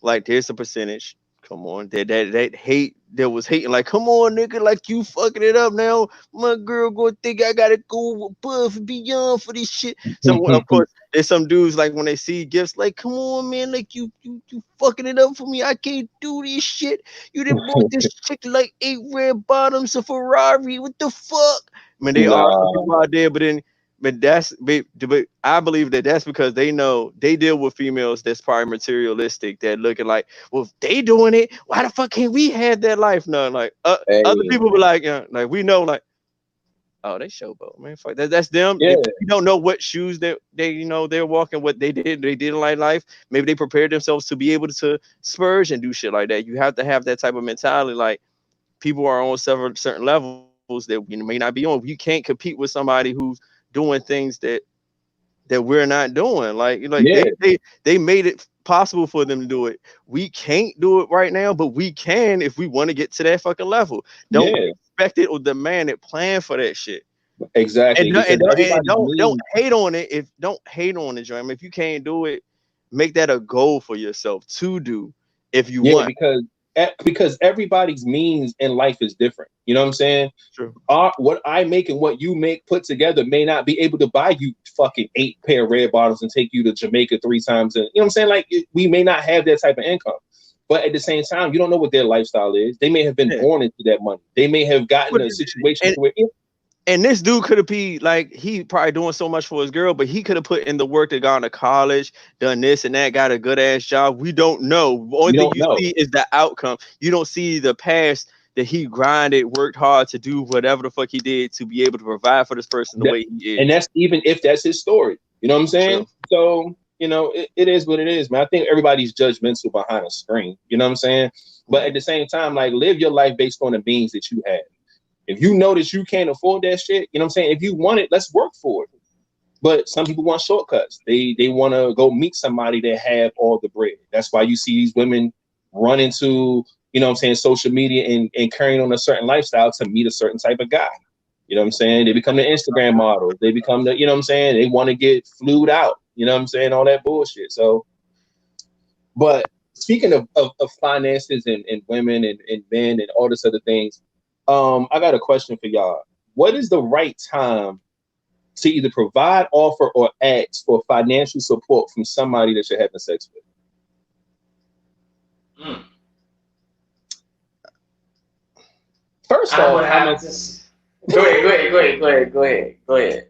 like, there's a percentage, come on, that hate, that was hating, like, come on, nigga, like, you fucking it up now. My girl gonna think I gotta go above and beyond for this shit. So of course, there's some dudes, like, when they see gifts, like, come on, man, like, you fucking it up for me. I can't do this shit. You done bought this chick like 8 red bottoms, a Ferrari. What the fuck? I mean, they are people out there, but I believe that's because they know they deal with females that's probably materialistic, that looking like, well, if they doing it, why the fuck can't we have that life? No, like other people be like, like, we know, like, oh, they showboat, man. Fuck that. That's them. Yeah. If you don't know what shoes they're walking, what they did in life. Maybe they prepared themselves to be able to splurge and do shit like that. You have to have that type of mentality. Like, people are on several certain levels that we may not be on. You can't compete with somebody who's doing things that we're not doing. Like they made it possible for them to do it. We can't do it right now, but we can if we want to get to that fucking level. Don't expect it or demand it. Plan for that shit. Exactly. And don't hate on it. Don't hate on it, Joe. If you can't do it, make that a goal for yourself to do if you want. Because everybody's means in life is different. You know what I'm saying? True. What I make and what you make put together may not be able to buy you fucking 8 pair of red bottoms and take you to Jamaica 3 times. And, you know what I'm saying? Like, we may not have that type of income. But at the same time, you don't know what their lifestyle is. They may have been born into that money. They may have gotten a situation where... And this dude could have been like, he probably doing so much for his girl, but he could have put in the work to gone to college, done this and that, got a good ass job. We don't know. The only thing you see is the outcome. You don't see the past, that he grinded, worked hard to do whatever the fuck he did to be able to provide for this person the way he is. And that's even if that's his story. You know what I'm saying? True. So, it is what it is, man. I think everybody's judgmental behind a screen. You know what I'm saying? But at the same time, like, live your life based on the means that you have. If you notice you can't afford that shit, you know what I'm saying? If you want it, let's work for it. But some people want shortcuts. They want to go meet somebody that have all the bread. That's why you see these women run into, you know what I'm saying, social media and carrying on a certain lifestyle to meet a certain type of guy. You know what I'm saying? They become the Instagram models. They become the, you know what I'm saying? They want to get flued out. You know what I'm saying? All that bullshit. So, but speaking of finances and women and men and all this other things, I got a question for y'all. What is the right time to either provide, offer, or ask for financial support from somebody that you're having sex with? First off, Go ahead.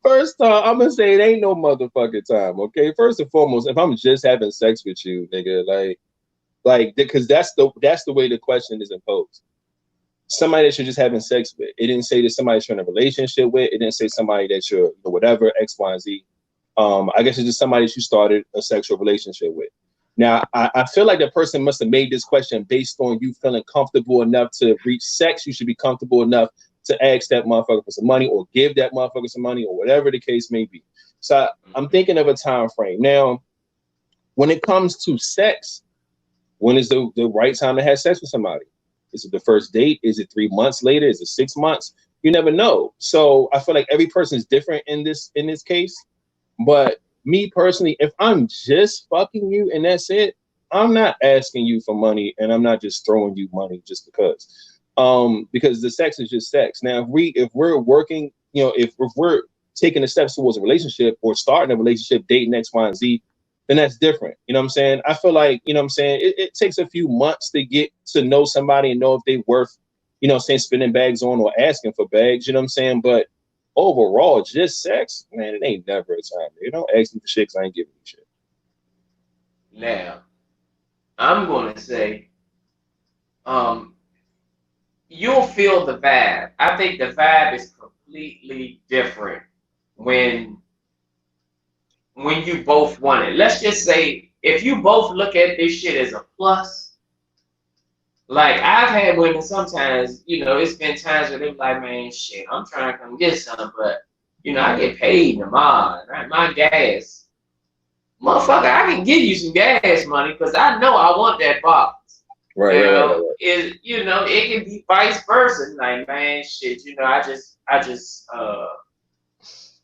First off, I'm gonna say it ain't no motherfucking time, okay? First and foremost, if I'm just having sex with you, nigga, like, Like, because that's the way the question is imposed. Somebody that you're just having sex with. It didn't say that somebody you're in a relationship with. It didn't say somebody that you're whatever, X, Y, and Z. I guess it's just somebody that you started a sexual relationship with. Now, I feel like the person must have made this question based on you feeling comfortable enough to reach sex. You should be comfortable enough to ask that motherfucker for some money or give that motherfucker some money or whatever the case may be. So I'm thinking of a time frame. Now, when it comes to sex, when is the right time to have sex with somebody? Is it the first date? Is it 3 months later? Is it 6 months? You never know. So I feel like every person is different in this case. But me personally, if I'm just fucking you and that's it, I'm not asking you for money and I'm not just throwing you money just because. Because the sex is just sex. Now, if we're working, if we're taking the steps towards a relationship or starting a relationship, dating X, Y, and Z, then that's different. You know what I'm saying? I feel like, it takes a few months to get to know somebody and know if they're worth, spending bags on or asking for bags, you know what I'm saying? But overall, just sex, man, it ain't never a time. You don't ask me for shit because I ain't giving you shit. Now, I'm going to say, you'll feel the vibe. I think the vibe is completely different when you both want it. Let's just say if you both look at this shit as a plus, like I've had women sometimes, it's been times where they're like, man, shit, I'm trying to come get some, but I get paid tomorrow, right? My gas. Motherfucker, I can give you some gas money because I know I want that box. Right. It can be vice versa. Like, man, shit, I just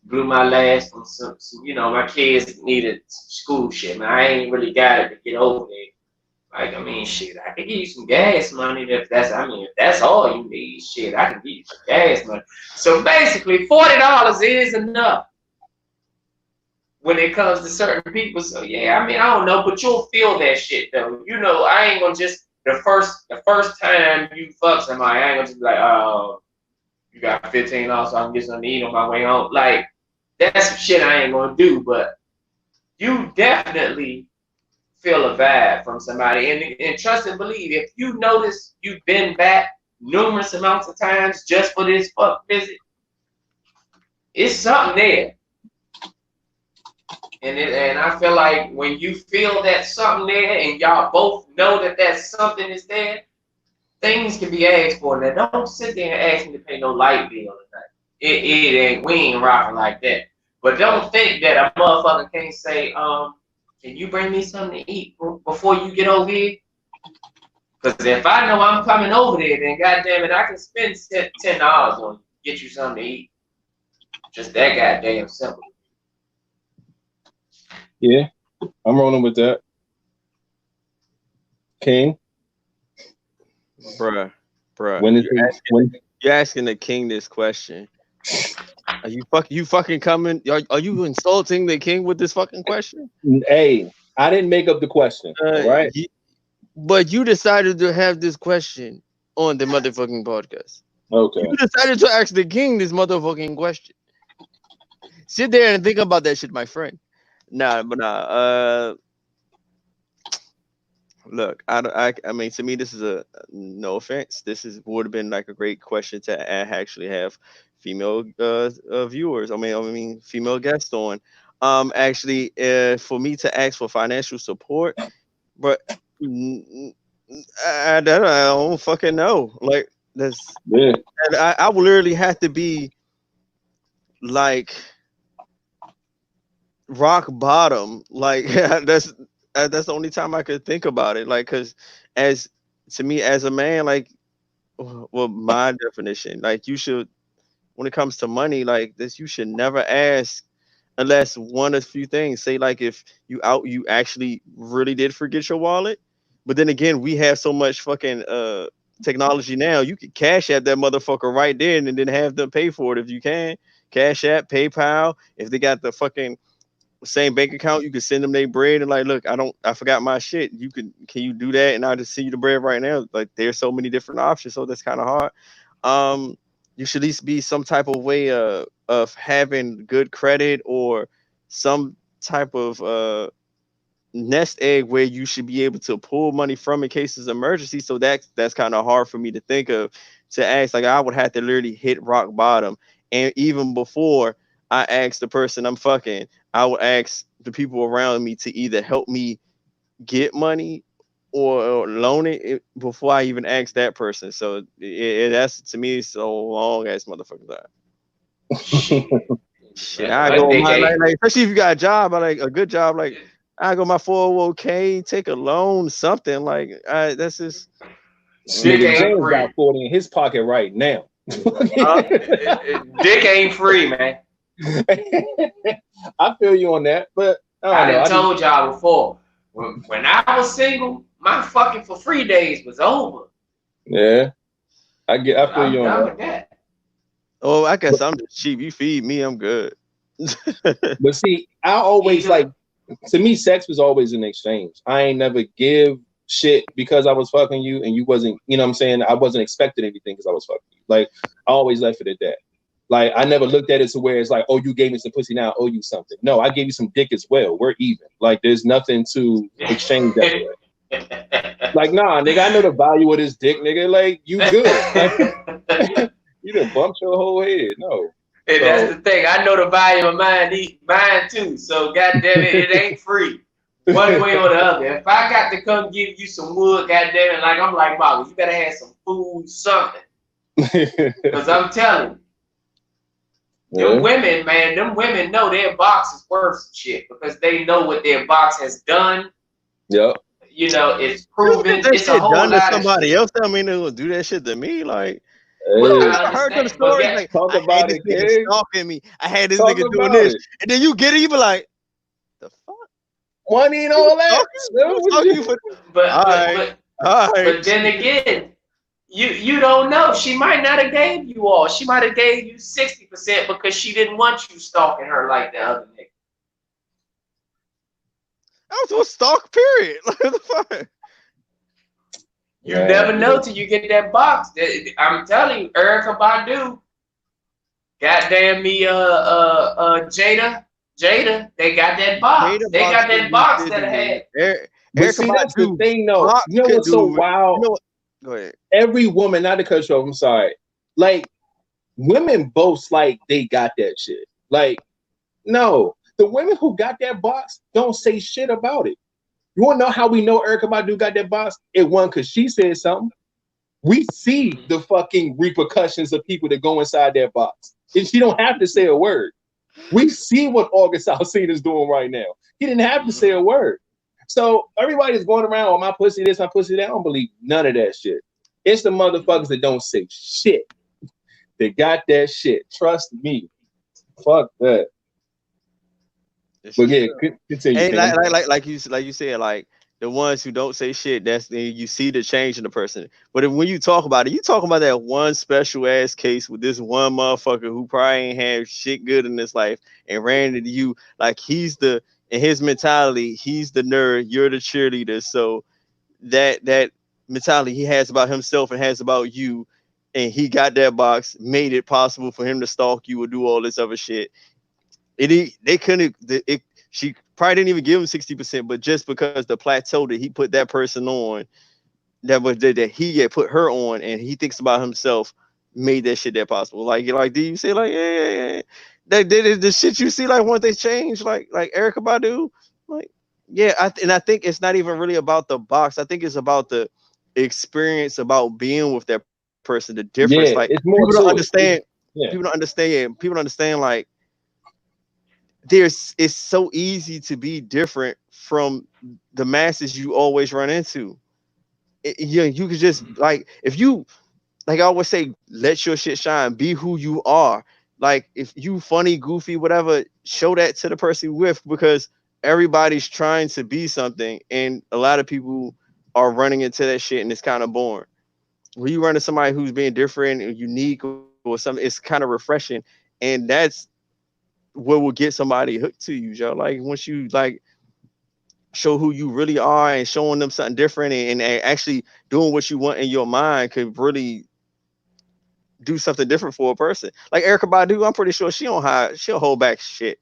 blew my last from some my kids needed school shit, man. I ain't really got it to get over there. Like, I mean, shit, I can give you some gas money if that's all you need, shit, I can give you some gas money. So basically, $40 is enough when it comes to certain people. So yeah, I don't know, but you'll feel that shit though. I ain't gonna just the first time you fuck somebody, I ain't gonna just be like, oh, you got $15 so I can get something to eat on my way home. Like, that's some shit I ain't gonna do, but you definitely feel a vibe from somebody. And trust and believe, if you notice you've been back numerous amounts of times just for this fuck visit, it's something there. And I feel like when you feel that something there and y'all both know that something is there, things can be asked for. Now, don't sit there and ask me to pay no light bill or nothing. It ain't, we ain't rocking like that. But don't think that a motherfucker can't say, can you bring me something to eat before you get over here? Because if I know I'm coming over there, then goddamn it, I can spend $10 on you, get you something to eat. Just that goddamn simple. Yeah, I'm rolling with that. King? Bruh. You're asking the king this question. Are you fucking coming? Are you insulting the king with this fucking question? Hey, I didn't make up the question, all right? But you decided to have this question on the motherfucking podcast. Okay. You decided to ask the king this motherfucking question. Sit there and think about that shit, my friend. Nah. Look, I mean, to me, this is a no offense. Would have been like a great question to actually have female viewers. I mean, female guests on. Actually, for me to ask for financial support, but I don't fucking know. Like this, yeah. And I would literally have to be like rock bottom. Like that's the only time I could think about it. Like, because to me as a man, like, well, my definition, like, you should, when it comes to money like this, you should never ask unless one of a few things. Say, like, if you actually really did forget your wallet. But then again, we have so much fucking technology now. You can cash app that motherfucker right there and then have them pay for it if you can. Cash app, PayPal. If they got the fucking same bank account, you can send them their bread and like, look, I forgot my shit. Can you do that? And I'll just send you the bread right now. Like, there's so many different options, so that's kind of hard. You should at least be some type of way of having good credit or some type of nest egg where you should be able to pull money from in cases of emergency. So that's kind of hard for me to think of to ask. Like I would have to literally hit rock bottom. And even before I ask the person I'm fucking, I would ask the people around me to either help me get money or loan it before I even ask that person. So that's to me so long as motherfucker that. Shit, I I go think my like, especially if you got a job, I like a good job, like I go my 401k, take a loan, something like that's just Dick Nigga ain't James free. got 40 in his pocket right now. Dick ain't free, man. I feel you on that, but I I done don't know. told y'all before. When I was single, my fucking for free days was over. Yeah, I feel I'm you on done that. with that. oh, I guess I'm just cheap. You feed me, I'm good. But see, I always like, to me, sex was always an exchange. I ain't never give shit because I was fucking you and you wasn't, you know what I'm saying? I wasn't expecting anything because I was fucking you. Like, I always left it at that. Like, I never looked at it to where it's like, oh, you gave me some pussy, now I owe you something. No, I gave you some dick as well. We're even. Like, there's nothing to exchange that way. Like, nah, nigga, I know the value of this dick, nigga. Like, you good. Like, you done bumped your whole head. No. And So, that's the thing. I know the value of mine too. So goddamn it, it ain't free. One way or the other. If I got to come give you some wood, goddamn it, like I'm like, Molly, you better have some food, something. Because I'm telling you, them women, man, them women know their box is worth some shit because they know what their box has done. Yep. You know, it's proven. That It's a shit whole done to lot of somebody shit. else. I mean, they will do that shit to me. Like, Well, Hey, I I heard the understand, but stories. yeah, Like, talk I had about this it, nigga kid. stalking me. I had this Talk nigga doing about this, it. and then you get it, you be like, the fuck? Money and all that. Fuck you for. but All right, all right. but then again, you don't know. She might not have gave you all. She might have gave you 60% because she didn't want you stalking her like the other nigga. I was a stalk. Period. Like, what the fuck? You never know till you get that box. I'm telling you, Erica Badu, goddamn me, Jada, they got that box. They got that box that had. But see, that's the thing, though. You know what's so wild? You know what? Go ahead. Every woman, not to cut you off, I'm sorry. Like, women boast like they got that shit. Like, no. The women who got that box don't say shit about it. You want to know how we know Erykah Badu got that box? It wasn't because she said something. We see the fucking repercussions of people that go inside that box. And she don't have to say a word. We see what August Alsina is doing right now. He didn't have to say a word. So everybody's going around, oh, my pussy this, my pussy that. I don't believe none of that shit. It's the motherfuckers that don't say shit. They got that shit. Trust me. Fuck that. But yeah, continue. Hey, like you said, like the ones who don't say shit, that's you see the change in the person. But when you talk about it, you talk about that one special ass case with this one motherfucker who probably ain't had shit good in his life and ran into you. Like he's in his mentality, he's the nerd, you're the cheerleader. So that mentality he has about himself and has about you, and he got that box, made it possible for him to stalk you or do all this other shit. She probably didn't even give him 60%, but just because the plateau that he put that person on, that he had put her on, and he thinks about himself, made that shit that possible. Like do you say like yeah. That the shit you see like once they change, like Erykah Badu, like yeah, I think it's not even really about the box. I think it's about the experience about being with that person, the difference. Yeah, like it's more people don't to understand. Yeah. People don't understand like it's so easy to be different from the masses you always run into. You could just like if you like I always say, let your shit shine, be who you are. Like if you funny, goofy, whatever, show that to the person you're with because everybody's trying to be something, and a lot of people are running into that shit, and it's kind of boring. When you run into somebody who's being different and unique or something, it's kind of refreshing, and that's what will get somebody hooked to you, Joe. Like once you like show who you really are and showing them something different and actually doing what you want in your mind could really do something different for a person. Like Erykah Badu, I'm pretty sure she'll hold back shit.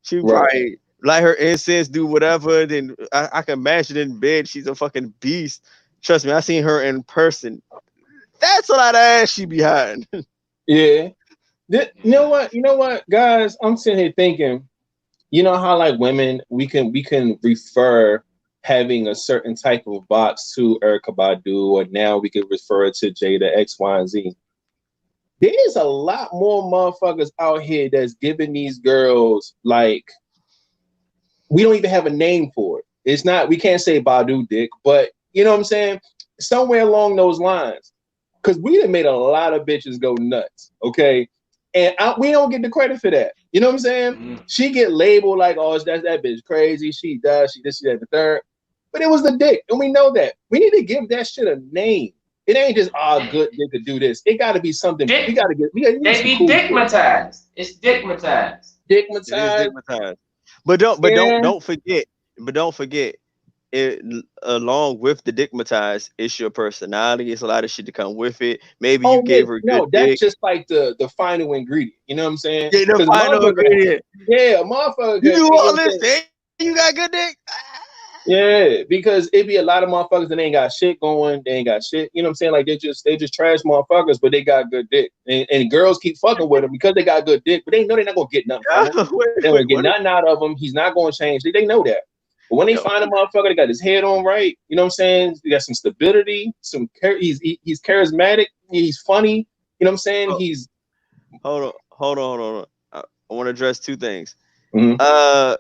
She Right. probably light her incense, do whatever. Then I can imagine in bed, she's a fucking beast. Trust me, I seen her in person. That's a lot of ass she behind. Yeah. You know what? You know what, guys? I'm sitting here thinking, you know how like women, we can refer having a certain type of box to Erica Badu, or now we could refer to Jada X, Y, and Z. There's a lot more motherfuckers out here that's giving these girls like, we don't even have a name for it. It's not, we can't say Badu dick, but you know what I'm saying? Somewhere along those lines. Because we done made a lot of bitches go nuts, okay? And we don't get the credit for that. You know what I'm saying? Mm-hmm. She get labeled like, oh, that's that bitch crazy. She does, she this, she that, the third. But it was the dick, and we know that. We need to give that shit a name. It ain't just, good dick to do this. It got to be something. Dick, we got to get, we got they some be cool dickmatized. It's dickmatized. shit. It is Dickmatized. stigmatized. But Yeah. don't forget. But don't forget. It along with the dickmatized, it's your personality. It's a lot of shit to come with it. Maybe you Oh yeah, gave her good no, that's dick. just like the final ingredient. You know what I'm saying? Yeah, the Because final ingredient. yeah, a motherfucker, You do you know all what I'm this, saying? and you got good dick. Yeah, because it be a lot of motherfuckers that ain't got shit going. They ain't got shit. You know what I'm saying? Like they just trash motherfuckers, but they got good dick. And girls keep fucking with them because they got good dick, but they know they're not gonna get nothing from them. They don't Wait, get what? nothing out of him. He's not gonna change. They know that. But when they Yo, find a motherfucker that got his head on right, you know what I'm saying? He got some stability, he's charismatic, he's funny. You know what I'm saying? oh, He's hold on. I want to address two things. mhm.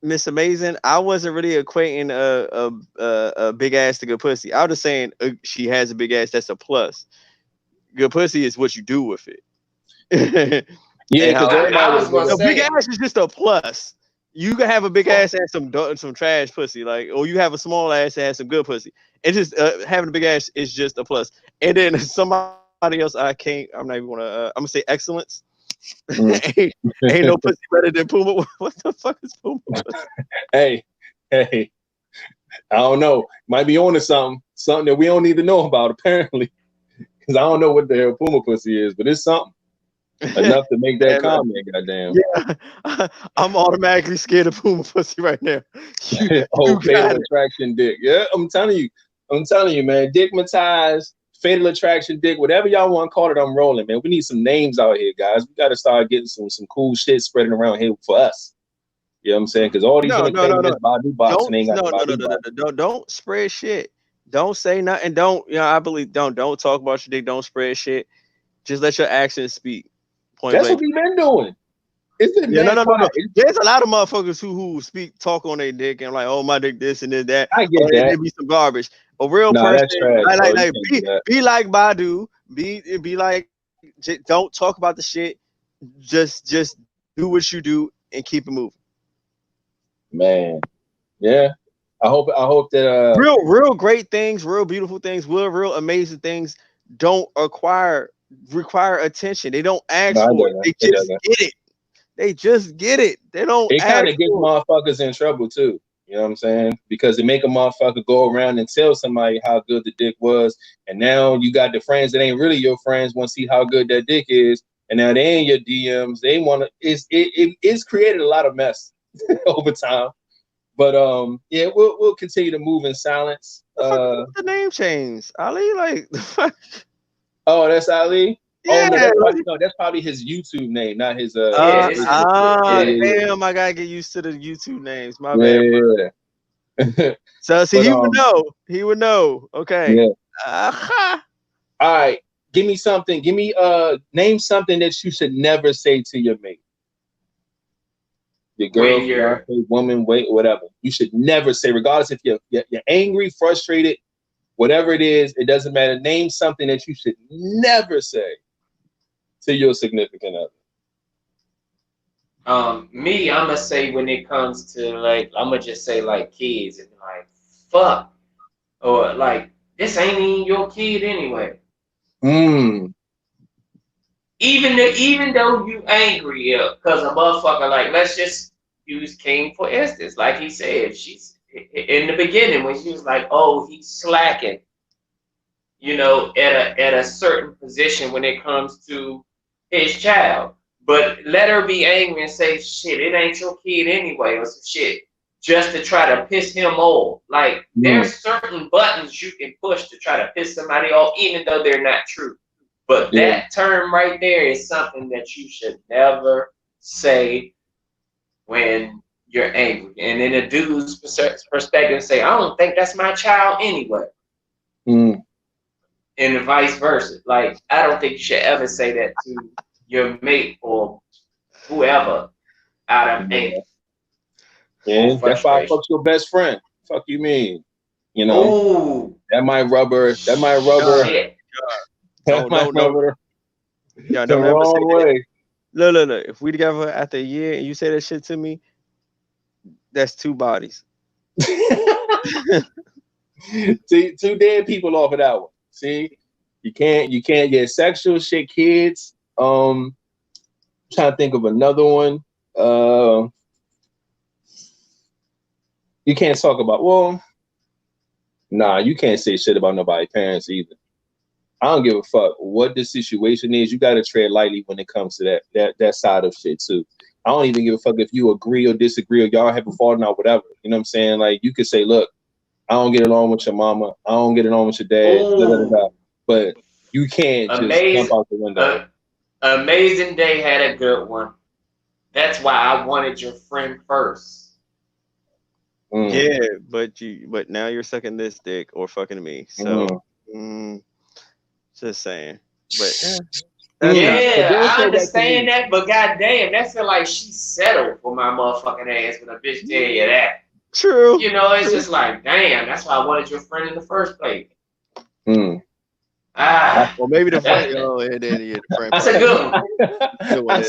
Miss Amazing, I wasn't really equating a big ass to good pussy. I was just saying she has a big ass. That's a plus. Good pussy is what you do with it. Yeah, And because how everybody I would was have been gonna the like, big say, ass is just a plus. You can have a big ass and some trash pussy, like, or you have a small ass and have some good pussy. It's just having a big ass is just a plus. And then somebody else, I'm not even gonna. I'm gonna say excellence. mm. ain't no pussy better than Puma. What the fuck is Puma pussy? hey, hey, I don't know. Might be on to something that we don't need to know about, apparently. Because I don't know what the hell Puma pussy is, but it's something enough to make that And, comment, goddamn. yeah, I'm automatically scared of Puma pussy right now. You, Oh, you fatal got it. attraction dick. Yeah, I'm telling you, man. Dickmatized, fatal attraction dick, whatever y'all want to call it, I'm rolling, man. We need some names out here, guys. We gotta start getting some cool shit spreading around here for us. You know what I'm saying? Because all these No, women no, claiming no, this no. Badu box and Don't they ain't got no the no no Badu no no box. no. Don't spread shit. Don't say nothing. Don't I believe don't talk about your dick. Don't spread shit. Just let your actions speak. Point That's what blank. we've been doing. It's been Yeah, no, mad no, no, no. quiet. There's a lot of motherfuckers who talk on their dick and like, oh my dick, this and this that. I Oh, get it that. be some garbage. A real Nah, person, that's trash, bro. You can't do that. be like Badu. Be like, don't talk about the shit. Just do what you do and keep it moving. Man. Yeah. I hope that Real great things, real beautiful things, real amazing things don't require attention. They don't ask no, it for it. doesn't. They It just doesn't. get it. They just get it. They don't It kind ask of gets for it. motherfuckers in trouble too. You know what I'm saying? Because it make a motherfucker go around and tell somebody how good the dick was, and now you got the friends that ain't really your friends want to see how good that dick is, and now they in your DMs. They want to. It's created a lot of mess over time. But yeah, we'll continue to move in silence. The fuck is with the name change, Ali? Like the fuck? Oh, that's Ali. Oh no, Yeah. that's probably his YouTube name, not his yeah, this is yeah, yeah. yeah, Damn, I gotta get used to the YouTube names. My yeah, bad, bro. yeah, yeah. So see, But he would know. He would know. Okay. yeah. Uh-huh. All right, give me something. Give me name something that you should never say to your mate, your girl, When fiance, you're woman, wait, whatever. You should never say, regardless if you're angry, frustrated, whatever it is. It doesn't matter. Name something that you should never say to your significant other. me, I'ma say when it comes to like, I'ma just say like kids and like fuck, or like this ain't even your kid anyway. Hmm. Even though you angry, cause a motherfucker, like, let's just use King for instance. Like he said, she's in the beginning when she was like, oh, he's slacking, at a certain position when it comes to his child. But let her be angry and say, shit, it ain't your kid anyway, or some shit, just to try to piss him off. Like, there's certain buttons you can push to try to piss somebody off, even though they're not true. But that term right there is something that you should never say when you're angry. And in a dude's perspective, say, I don't think that's my child anyway. And vice versa. Like, I don't think you should ever say that to your mate or whoever out of anger. Yeah, that's why I fuck your best friend. Fuck you mean? You know, ooh, that might rubber. That might rubber. Shit. That might rubber. Yeah, the wrong way. Look. If we together after a year and you say that shit to me, that's 2 bodies. See, 2 dead people off of that one. See, you can't get sexual shit, kids. I'm trying to think of another one. You can't talk about, you can't say shit about nobody's parents either. I don't give a fuck what the situation is. You got to tread lightly when it comes to that side of shit too. I don't even give a fuck if you agree or disagree or y'all have a falling out, whatever. You know what I'm saying? Like, you could say, look, I don't get along with your mama. I don't get along with your dad. Blah, blah, blah. But you can't just jump out the window. Amazing Day had a good one. That's why I wanted your friend first. Yeah, but now you're sucking this dick or fucking me. So just saying. But I understand that, but goddamn, that feel like she settled for my motherfucking ass when a bitch tell you that. True. You know, it's just like, damn, that's why I wanted your friend in the first place. Well, maybe the friend. And then the friend. That's a good one.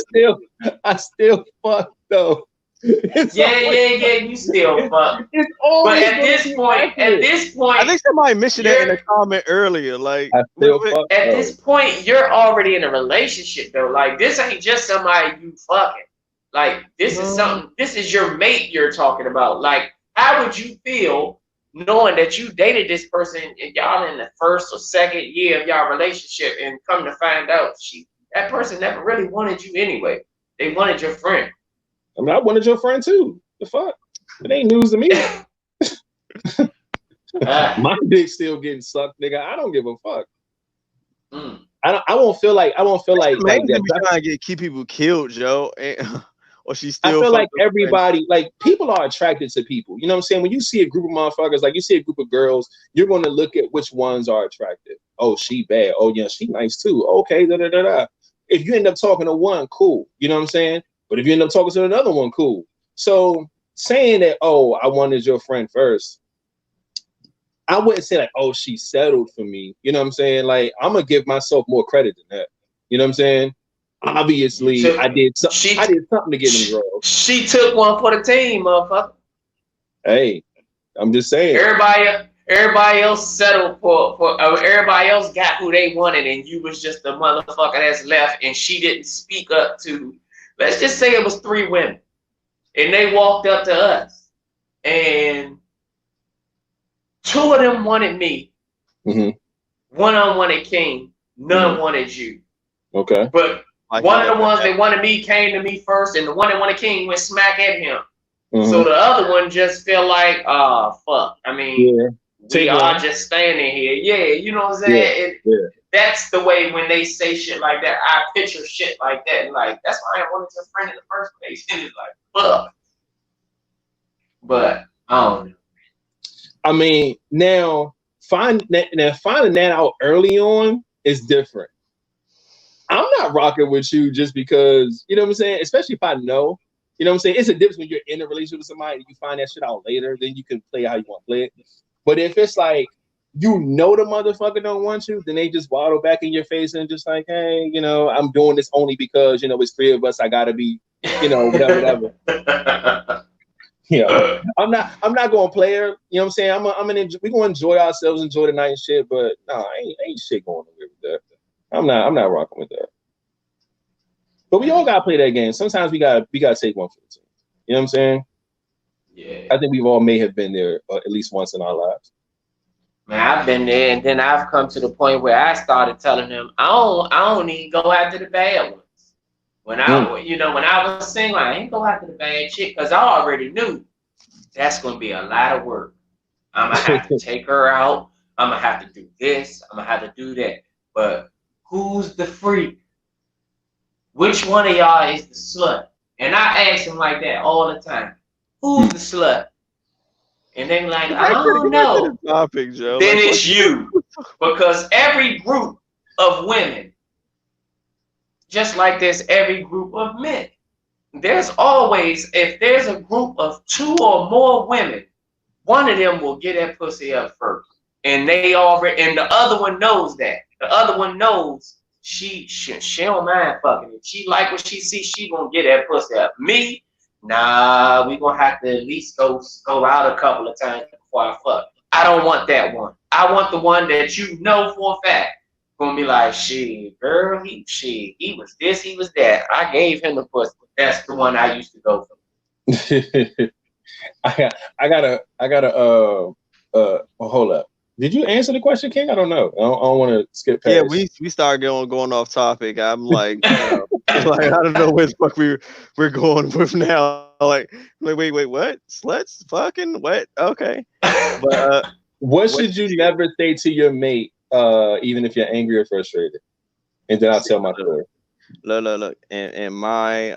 I still fuck though. You still fuck. But at this point, I think somebody mentioned that in a comment earlier. Like, at this point, you're already in a relationship though. Like, this ain't just somebody you fucking. Like, this is something. This is your mate you're talking about. Like, how would you feel knowing that you dated this person and y'all in the first or second year of y'all relationship, and come to find out that person never really wanted you anyway. They wanted your friend. I mean, I wanted your friend too. The fuck? It ain't news to me. My dick's still getting sucked, nigga. I don't give a fuck. I won't feel like that. Trying to keep people killed, Joe. Or she's still. I feel like everybody, like, people are attracted to people. You know what I'm saying? When you see a group of motherfuckers, like you see a group of girls, you're going to look at which ones are attractive. Oh, she bad. Oh, yeah, she nice too. Okay, da da da da. If you end up talking to one, cool. You know what I'm saying? But if you end up talking to another one, cool. So saying that, oh, I wanted your friend first, I wouldn't say like, oh, she settled for me. You know what I'm saying? Like, I'm gonna give myself more credit than that. You know what I'm saying? Obviously, I did something to get them girls. She took one for the team, motherfucker. Hey, I'm just saying. Everybody else settled for everybody else got who they wanted, and you was just the motherfucker that's left, and she didn't speak up to. Let's just say it was 3 women, and they walked up to us, and 2 of them wanted me. One of them wanted King. None wanted you. Okay. But one of the ones that wanted me came to me first, and the one that wanted King went smack at him. So the other one just felt like, fuck. I mean, we are just standing here. Yeah, you know what I'm saying? That's the way when they say shit like that, I picture shit like that. And like, that's why I wanted your friend in the first place. And it's like, fuck. But I don't know. I mean, now finding that out early on is different. I'm not rocking with you just because, you know what I'm saying? Especially if I know, you know what I'm saying? It's a difference when you're in a relationship with somebody and you find that shit out later, then you can play how you want to play it. But if it's like, you know the motherfucker don't want you, then they just waddle back in your face and just like, hey, you know, I'm doing this only because, you know, it's 3 of us. I gotta be, you know, whatever. Yeah, I'm not going to play her. You know what I'm saying? We're going to enjoy ourselves, enjoy the night and shit. But no, ain't shit going on with that. I'm not rocking with that. But we all gotta play that game. Sometimes we gotta take one for the team. You know what I'm saying? Yeah. I think we've all may have been there at least once in our lives. Man, I've been there, and then I've come to the point where I started telling him, I don't even go after the bad ones. When I was single, I ain't go after the bad chick because I already knew that's gonna be a lot of work. I'm gonna have to take her out. I'm gonna have to do this. I'm gonna have to do that. But who's the freak? Which one of y'all is the slut? And I ask him like that all the time. Who's the slut? And they like, I don't know. Topic, Joe. Then it's you. Because every group of women, just like there's every group of men, there's always, if there's a group of 2 or more women, one of them will get that pussy up first. And they already, and the other one knows that. The other one knows she don't mind fucking. If she like what she sees, she gonna get that pussy up. Me, nah, we gonna have to at least go out a couple of times before I fuck. I don't want that one. I want the one that you know for a fact gonna be like, shit, girl, he was this, he was that. I gave him the pussy. That's the one I used to go for. I gotta hold up. Did you answer the question, King? I don't know. I don't want to skip past. Yeah, we started going off topic. I'm like, like I don't know where the fuck we're going with now. Like wait, what? Sluts, fucking what? Okay. But what should you never say to your mate, even if you're angry or frustrated? And then I'll tell my story. Look. In my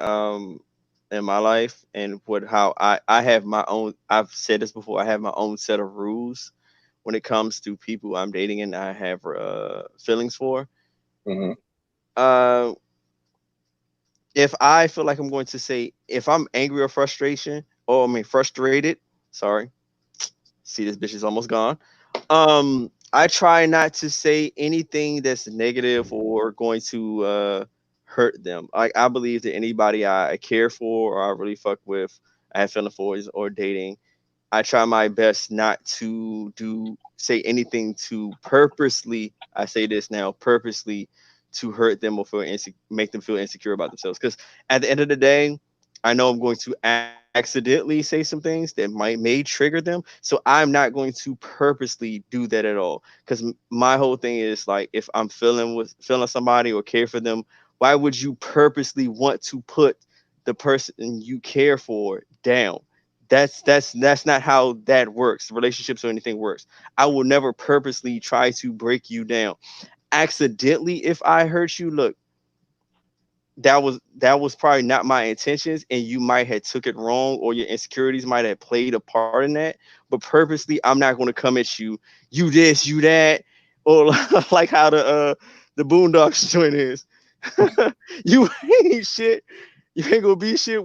life and how I have my own. I've said this before. I have my own set of rules when it comes to people I'm dating and I have feelings for. Mm-hmm. If I feel like I'm going to say, if I'm angry or frustrated, sorry. See, this bitch is almost gone. I try not to say anything that's negative or going to hurt them. I believe that anybody I care for or I really fuck with, I have feeling for or dating, I try my best not to say anything to purposely, I say this now, purposely to hurt them or make them feel insecure about themselves. Because at the end of the day, I know I'm going to accidentally say some things that may trigger them. So I'm not going to purposely do that at all. Because my whole thing is like, if I'm feeling somebody or care for them, why would you purposely want to put the person you care for down? That's not how that works. Relationships or anything works. I will never purposely try to break you down. Accidentally, if I hurt you, look, that was probably not my intentions, and you might have took it wrong, or your insecurities might have played a part in that. But purposely, I'm not going to come at you this, you that, or like how the Boondocks joint is. You ain't shit. You ain't gonna be shit.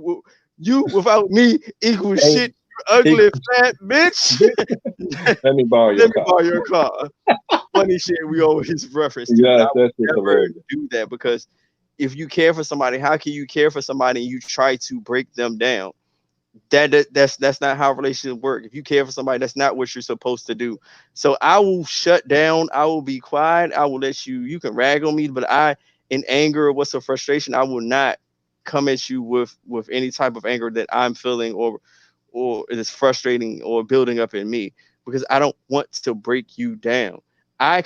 You without me equals shit. Ugly fat bitch. Let me borrow your car. Funny shit we always reference. Yeah, that's never do that, because if you care for somebody, how can you care for somebody and you try to break them down? That's not how relationships work. If you care for somebody, that's not what you're supposed to do. So I will shut down. I will be quiet. I will let you can rag on me, but in anger or what's a frustration, I will not come at you with any type of anger that I'm feeling or it is frustrating or building up in me, because I don't want to break you down. I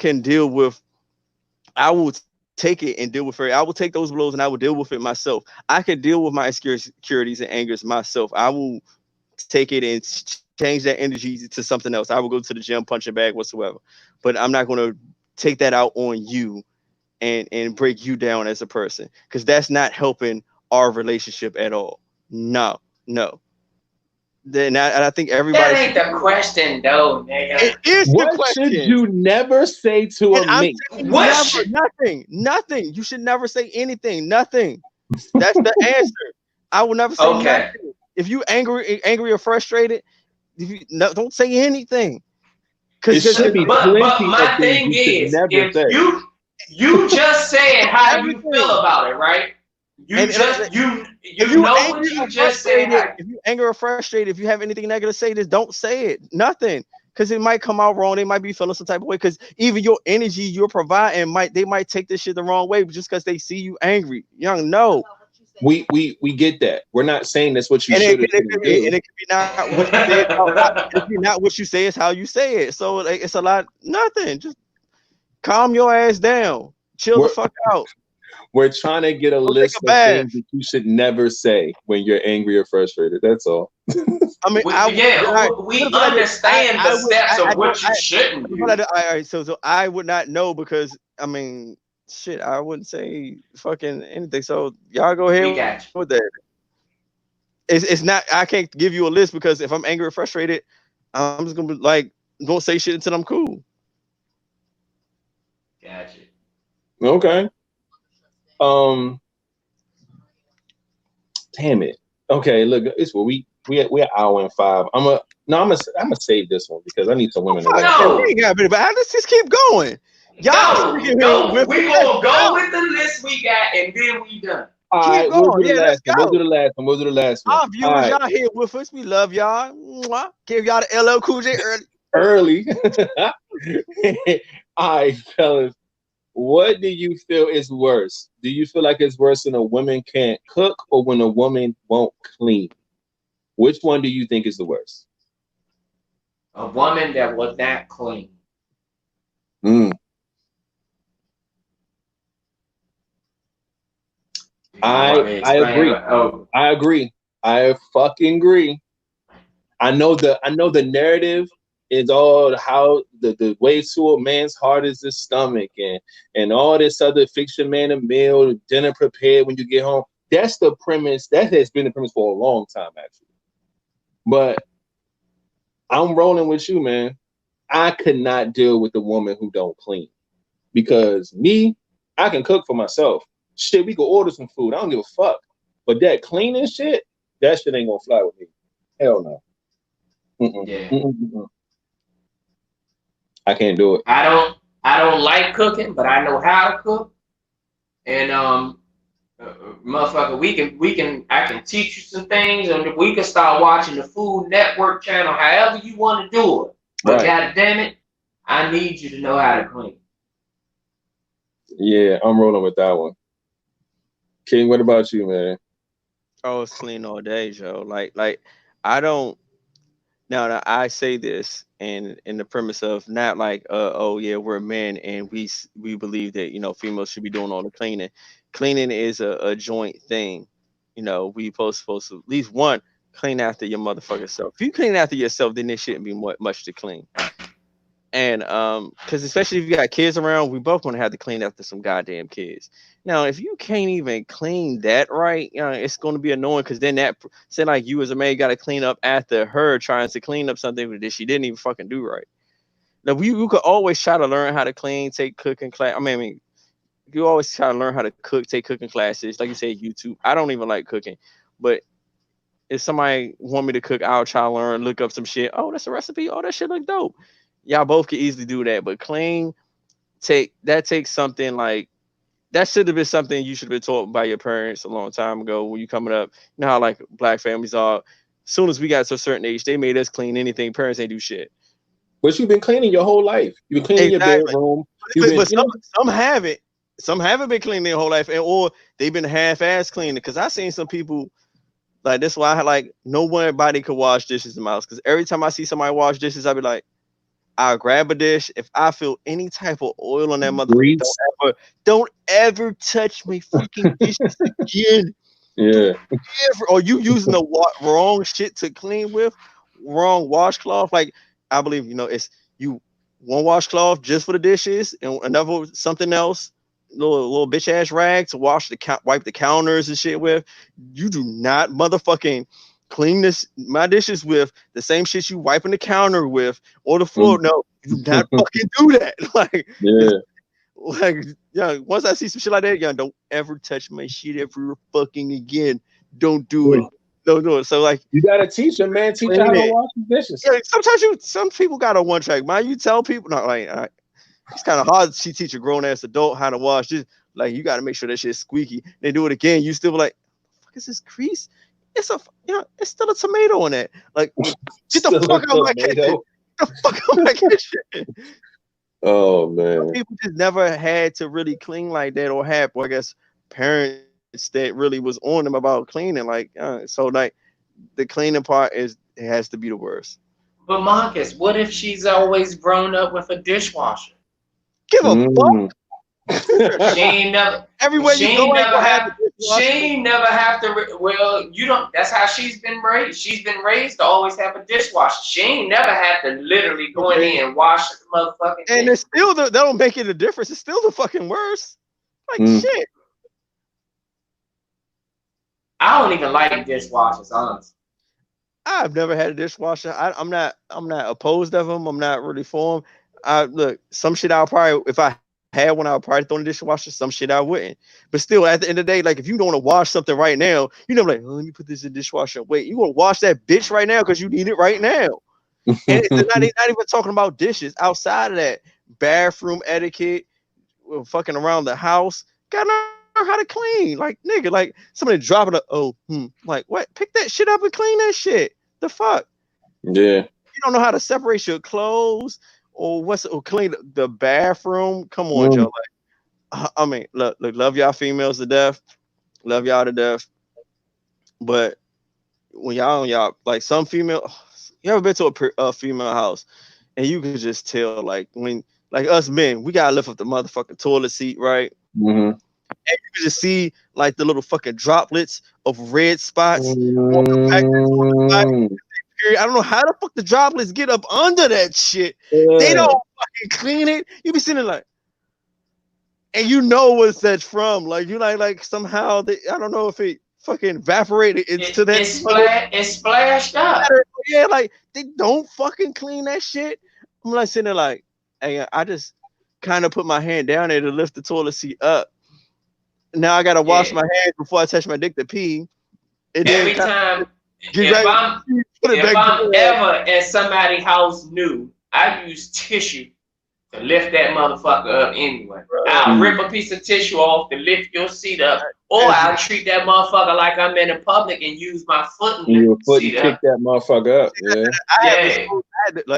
will take it and deal with it. I will take those blows and I will deal with it myself. I can deal with my insecurities and angers myself. I will take it and change that energy to something else. I will go to the gym, punch a bag, whatsoever. But I'm not going to take that out on you and break you down as a person, because that's not helping our relationship at all. No. Then I think everybody. That ain't the question, though, nigga. It is the question. What should you never say to a mate? Nothing. You should never say anything. Nothing. That's the answer. I will never say nothing. If you angry or frustrated, don't say anything. But my thing is, if you just said how you feel about it, right? You know what you just said. If you angry or frustrated, if you have anything negative to say, just don't say it. Nothing. Because it might come out wrong. They might be feeling some type of way. Because even your energy you're providing they might take this shit the wrong way just because they see you angry. Young, no. We get that. We're not saying that's what you should do. And it could be not what you say. If you're not what you say, it's how you say it. So it's a lot. Nothing. Just calm your ass down. Chill the fuck out. We're trying to get a list of things that you should never say when you're angry or frustrated. That's all. I mean, we understand the steps of what you shouldn't do. All right, so I would not know because I mean, shit, I wouldn't say fucking anything. So y'all go ahead with that. It's not. I can't give you a list because if I'm angry or frustrated, I'm just gonna be like, gonna say shit until I'm cool. Gotcha. Okay. Damn it. Okay, look, it's what we're an hour and 5. I'm gonna save this one because I need some women to write. No. But let's just keep going. Y'all we gonna go with the list we got and then we done. All right, we'll do the last one. Our viewers, y'all here with us. We love y'all. Mwah. Give y'all the LL Cool J early. All right, fellas. What do you feel is worse? Do you feel like it's worse when a woman can't cook or when a woman won't clean? Which one do you think is the worst? A woman that was not clean. I agree. I agree. I fucking agree. I know the narrative is all how the way to a man's heart is his stomach and all this other fiction man a meal, dinner prepared when you get home. That's the premise. That has been the premise for a long time, actually. But I'm rolling with you, man. I could not deal with the woman who don't clean. Because me, I can cook for myself. Shit, we can order some food. I don't give a fuck. But that cleaning shit, that shit ain't gonna fly with me. Hell no. Yeah. I can't do it. I don't like cooking, but I know how to cook. And motherfucker, I can teach you some things, and we can start watching the Food Network channel, however you want to do it. But God damn it, I need you to know how to clean. Yeah, I'm rolling with that one. King, what about you, man? Oh, it's clean all day, Joe. Like I don't. Now I say this in the premise of not like oh yeah, we're men and we believe that females should be doing all the cleaning. Cleaning is a joint thing. We supposed to at least one clean after your motherfucking self. If you clean after yourself, then there shouldn't be much to clean. And because especially if you got kids around, we both want to have to clean after some goddamn kids. Now, if you can't even clean that right, it's going to be annoying because then that say like you as a man got to clean up after her trying to clean up something that she didn't even fucking do right. Now, you could always try to learn how to clean, take cooking class. I mean, you always try to learn how to cook, take cooking classes. Like you said, YouTube. I don't even like cooking, but if somebody want me to cook, I'll try to learn, look up some shit. Oh, that's a recipe. Oh, that shit look dope. Y'all both can easily do that, but clean takes something like that should have been something you should have been taught by your parents a long time ago when you coming up. You know how like black families are. As soon as we got to a certain age, they made us clean anything. Parents ain't do shit. But you've been cleaning your whole life. You've been cleaning your bedroom. But some haven't. Some haven't been cleaning their whole life, or they've been half-ass cleaning. Because I seen some people like that's why I like nobody could wash dishes in my house. Because every time I see somebody wash dishes, I be like, I'll grab a dish. If I feel any type of oil on that motherfucker, don't ever touch my freaking dishes again. Yeah. Or you using the wrong shit to clean with, wrong washcloth. Like I believe it's you one washcloth just for the dishes and another something else, little bitch ass rag to wipe the counters and shit with. You do not motherfucking clean my dishes with the same shit you wiping the counter with or the floor. No, you do not fucking do that. Once I see some shit like that, don't ever touch my shit ever fucking again. Don't do it. Don't do it. So like you gotta teach them, man. Teach them how to wash the dishes. Yeah, some people got a one track mind. You tell people not like it's kind of hard to teach a grown ass adult how to wash this. Like you got to make sure that shit's squeaky. They do it again. You still be like, fuck is this grease? It's it's still a tomato in that. Like, get the fuck out of my kitchen. Get the fuck out of my kitchen. Oh man. Some people just never had to really clean like that or have, I guess, parents that really was on them about cleaning. Like, so like the cleaning part it has to be the worst. But Marcus, what if she's always grown up with a dishwasher? Give a fuck. She ain't never. Everywhere She you go, ain't ain't never gonna have have. a dishwasher. She ain't never have to. Well, you don't. That's how she's been raised. She's been raised to always have a dishwasher. She ain't never had to literally go in there and wash the motherfucking thing. And it's still that don't make it a difference. It's still the fucking worst. Like shit. I don't even like dishwashers, honestly. I've never had a dishwasher. I'm not opposed of them. I'm not really for them. Look, some shit I'll probably, if I had one, I'll probably throw in the dishwasher. Some shit I wouldn't. But still, at the end of the day, like if you don't want to wash something right now, you know, like, oh, let me put this in the dishwasher. Wait, you want to wash that bitch right now because you need it right now. And it's not even talking about dishes. Outside of that, bathroom etiquette, fucking around the house, gotta know how to clean. Like nigga, like somebody dropping like what? Pick that shit up and clean that shit. The fuck? Yeah. You don't know how to separate your clothes or clean the bathroom. Come on, Joe. Like, I mean, look, love y'all females to death. Love y'all to death. But when y'all like some female, you ever been to a female house and you can just tell like when like us men, we gotta lift up the motherfucking toilet seat, right? Mm-hmm. And you can just see like the little fucking droplets of red spots on the back of the toilet. I don't know how the fuck the droplets get up under that shit. They don't fucking clean it. You be sitting there like, and you know what's that's from. Like you like somehow I don't know if it fucking evaporated into that. It's splashed up. Yeah, like they don't fucking clean that shit. I'm like sitting there like, hey, I just kind of put my hand down there to lift the toilet seat up. Now I gotta wash my hands before I touch my dick to pee. And Every time, if I'm ever at somebody's house new, I use tissue to lift that motherfucker up anyway. I'll rip a piece of tissue off to lift your seat up, or I'll treat that motherfucker like I'm in public and use my foot and lift the seat up. Kick that motherfucker up. Yeah.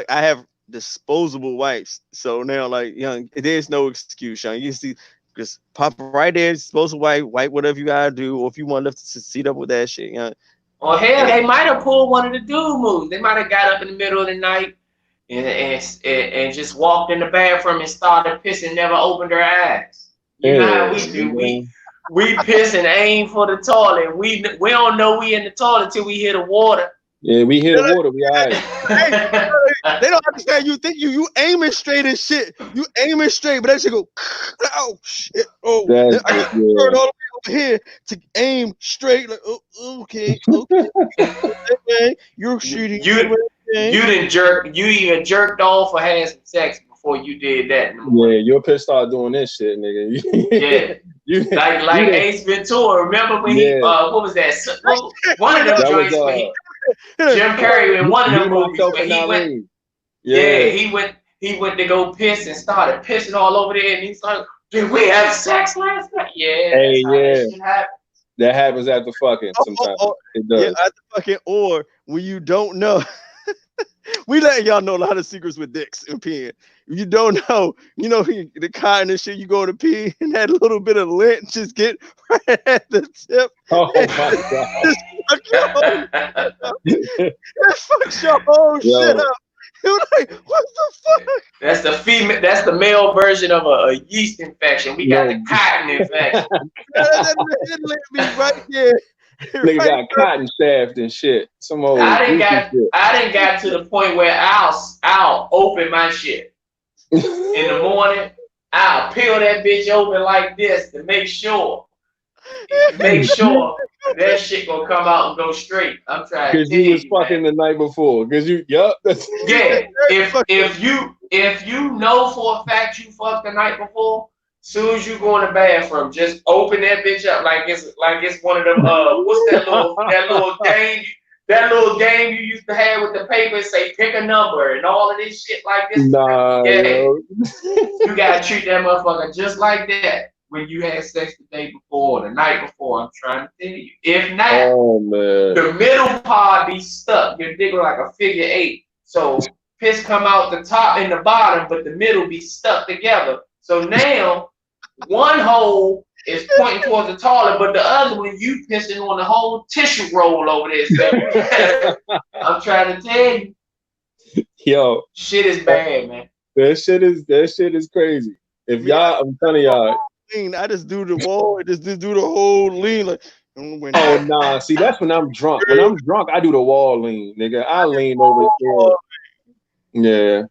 I have disposable wipes, so now like young, there's no excuse, young. You see, just pop right there, disposable wipe whatever you gotta do, or if you want to lift the seat up with that shit, young. Or hell, they might have pulled one of the dude moves. They might have got up in the middle of the night and just walked in the bathroom and started pissing, never opened their eyes. You know how we do. We piss and aim for the toilet. We don't know we in the toilet till we hear the water. Yeah, we hear the water. We all right. They don't understand. You think you aiming straight and shit. You aiming straight, but that shit go. Oh shit! Oh, I got to turn all the way over here to aim straight. Like, oh, okay. You're shooting. You even jerked off or had some sex before you did that. Yeah, you're pissed start doing this shit, nigga. Yeah. like Ace Ventura. Remember when he what was that? One of them joints when Jim Carrey in one of them movies when he went. Yeah, he went to go piss and started pissing all over there, and he's like, "Did we have sex last night?" Yeah. Hey, that happens after fucking sometimes. It does. Yeah, after fucking, or when you don't know. We letting y'all know a lot of secrets with dicks and peeing. If you don't know, you know the cotton and shit. You go to pee and that little bit of lint just get right at the tip. Oh my god! That fucks your whole shit up. You're like, what the fuck? That's the female. That's the male version of a yeast infection. We got the cotton infection. That let me right there. Nigga got cotton shaft and shit. Some old. I didn't got to the point where I'll open my shit in the morning. I'll peel that bitch open like this to make sure that shit gonna come out and go straight. I'm trying to tell you. Because you was fucking the night before. Because you, yeah. If you know for a fact you fucked the night before. Soon as you go in the bathroom, just open that bitch up like it's one of them. What's that little game you used to have with the paper? Say pick a number and all of this shit like this. Nah, you gotta treat that motherfucker just like that when you had sex the day before, or the night before. I'm trying to tell you. If not, the middle part be stuck. Your dick like a figure 8, so piss come out the top and the bottom, but the middle be stuck together. So now. One hole is pointing towards the toilet, but the other one, you pissing on the whole tissue roll over there. So I'm trying to tell you. Yo. Shit is bad, man. That shit is crazy. If y'all, I'm telling y'all, lean. I just do the wall and just do the whole lean. Like, oh nah, see that's when I'm drunk. When I'm drunk, I do the wall lean, nigga. I lean over here. Yeah.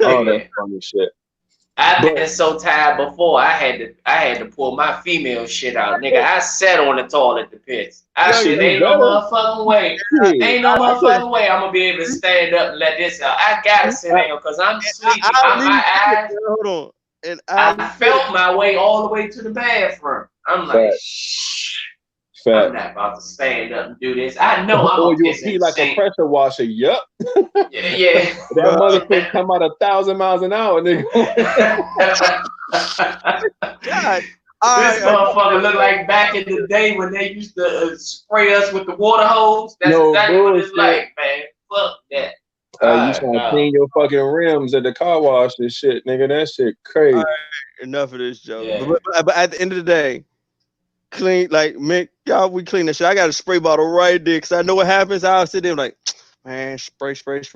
Oh, that's funny shit. I've been so tired before. I had to pull my female shit out, nigga. I sat on the toilet to piss. I said, "Ain't no motherfucking way. Ain't no motherfucking way. I'm gonna be able to stand up and let this out. I gotta sit down because I'm sleepy. My eyes. Hold on. And I felt my way all the way to the bathroom. I'm like, I'm not about to stand up and do this. I know I'm or you'll pee like a pressure washer. Yup. Yeah. That motherfucker come out 1,000 miles an hour, nigga. God. This motherfucker look like back in the day when they used to spray us with the water hose. That's exactly what it's like, man. Fuck that. You trying to clean your fucking rims at the car wash and shit, nigga. That shit crazy. Enough of this joke. Yeah. But at the end of the day, clean, like, Mick, y'all, we clean that shit. I got a spray bottle right there because I know what happens. I'll sit there like, man, spray. Wait.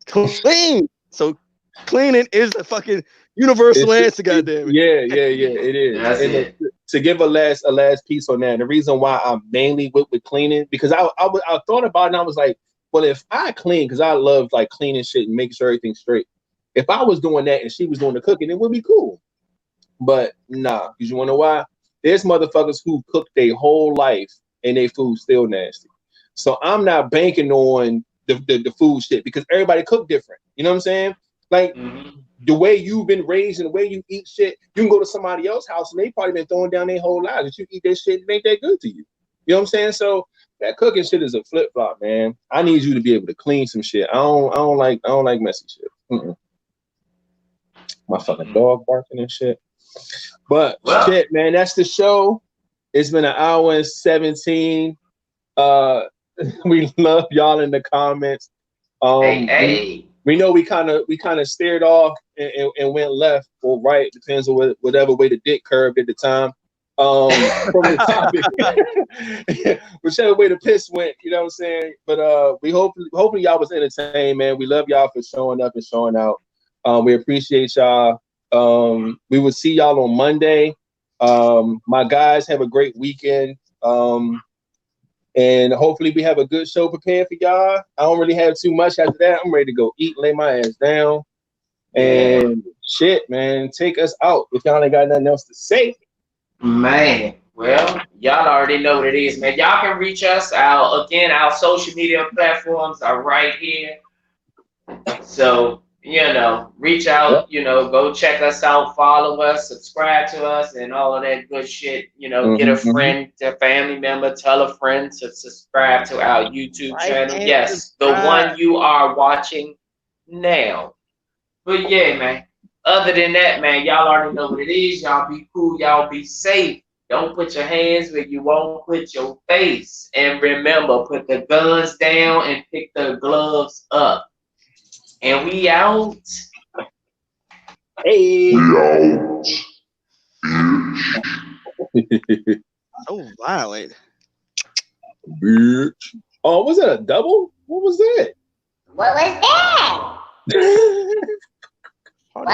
Clean. So cleaning is a fucking universal answer, goddamn it. Yeah, it is. That's it. To give a last piece on that, the reason why I'm mainly with cleaning, because I thought about it and I was like, well, if I clean, because I love like cleaning shit and making sure everything's straight. If I was doing that and she was doing the cooking, it would be cool. But nah, because you wanna know why? There's motherfuckers who cook their whole life and their food still nasty. So I'm not banking on the food shit because everybody cook different. You know what I'm saying? Like the way you've been raised and the way you eat shit, you can go to somebody else's house and they probably been throwing down their whole lives that you eat that shit and ain't that good to you. You know what I'm saying? So that cooking shit is a flip flop, man. I need you to be able to clean some shit. I don't like messy shit. My fucking dog barking and shit. But shit, man, that's the show. It's been 1 hour and 17. We love y'all in the comments. We know we kind of steered off and went left or right, depends on whatever way the dick curved at the time. From the topic, whichever way the piss went, you know what I'm saying. But we hopefully y'all was entertained, man. We love y'all for showing up and showing out. We appreciate y'all. We will see y'all on Monday. My guys have a great weekend. And hopefully we have a good show prepared for y'all. I don't really have too much after that. I'm ready to go eat, lay my ass down. And shit, man, take us out if y'all ain't got nothing else to say. Man, well, y'all already know what it is, man. Y'all can reach us out. Again, our social media platforms are right here. So, reach out, go check us out, follow us, subscribe to us, and all of that good shit. Get a friend, a family member, tell a friend to subscribe to our YouTube channel. Yes, the one you are watching now. But yeah, man. Other than that, man, y'all already know what it is. Y'all be cool. Y'all be safe. Don't put your hands where you won't put your face. And remember, put the guns down and pick the gloves up. And we out. Hey. We out. So violent. Bitch. Oh, was that a double? What was that? What was that? What?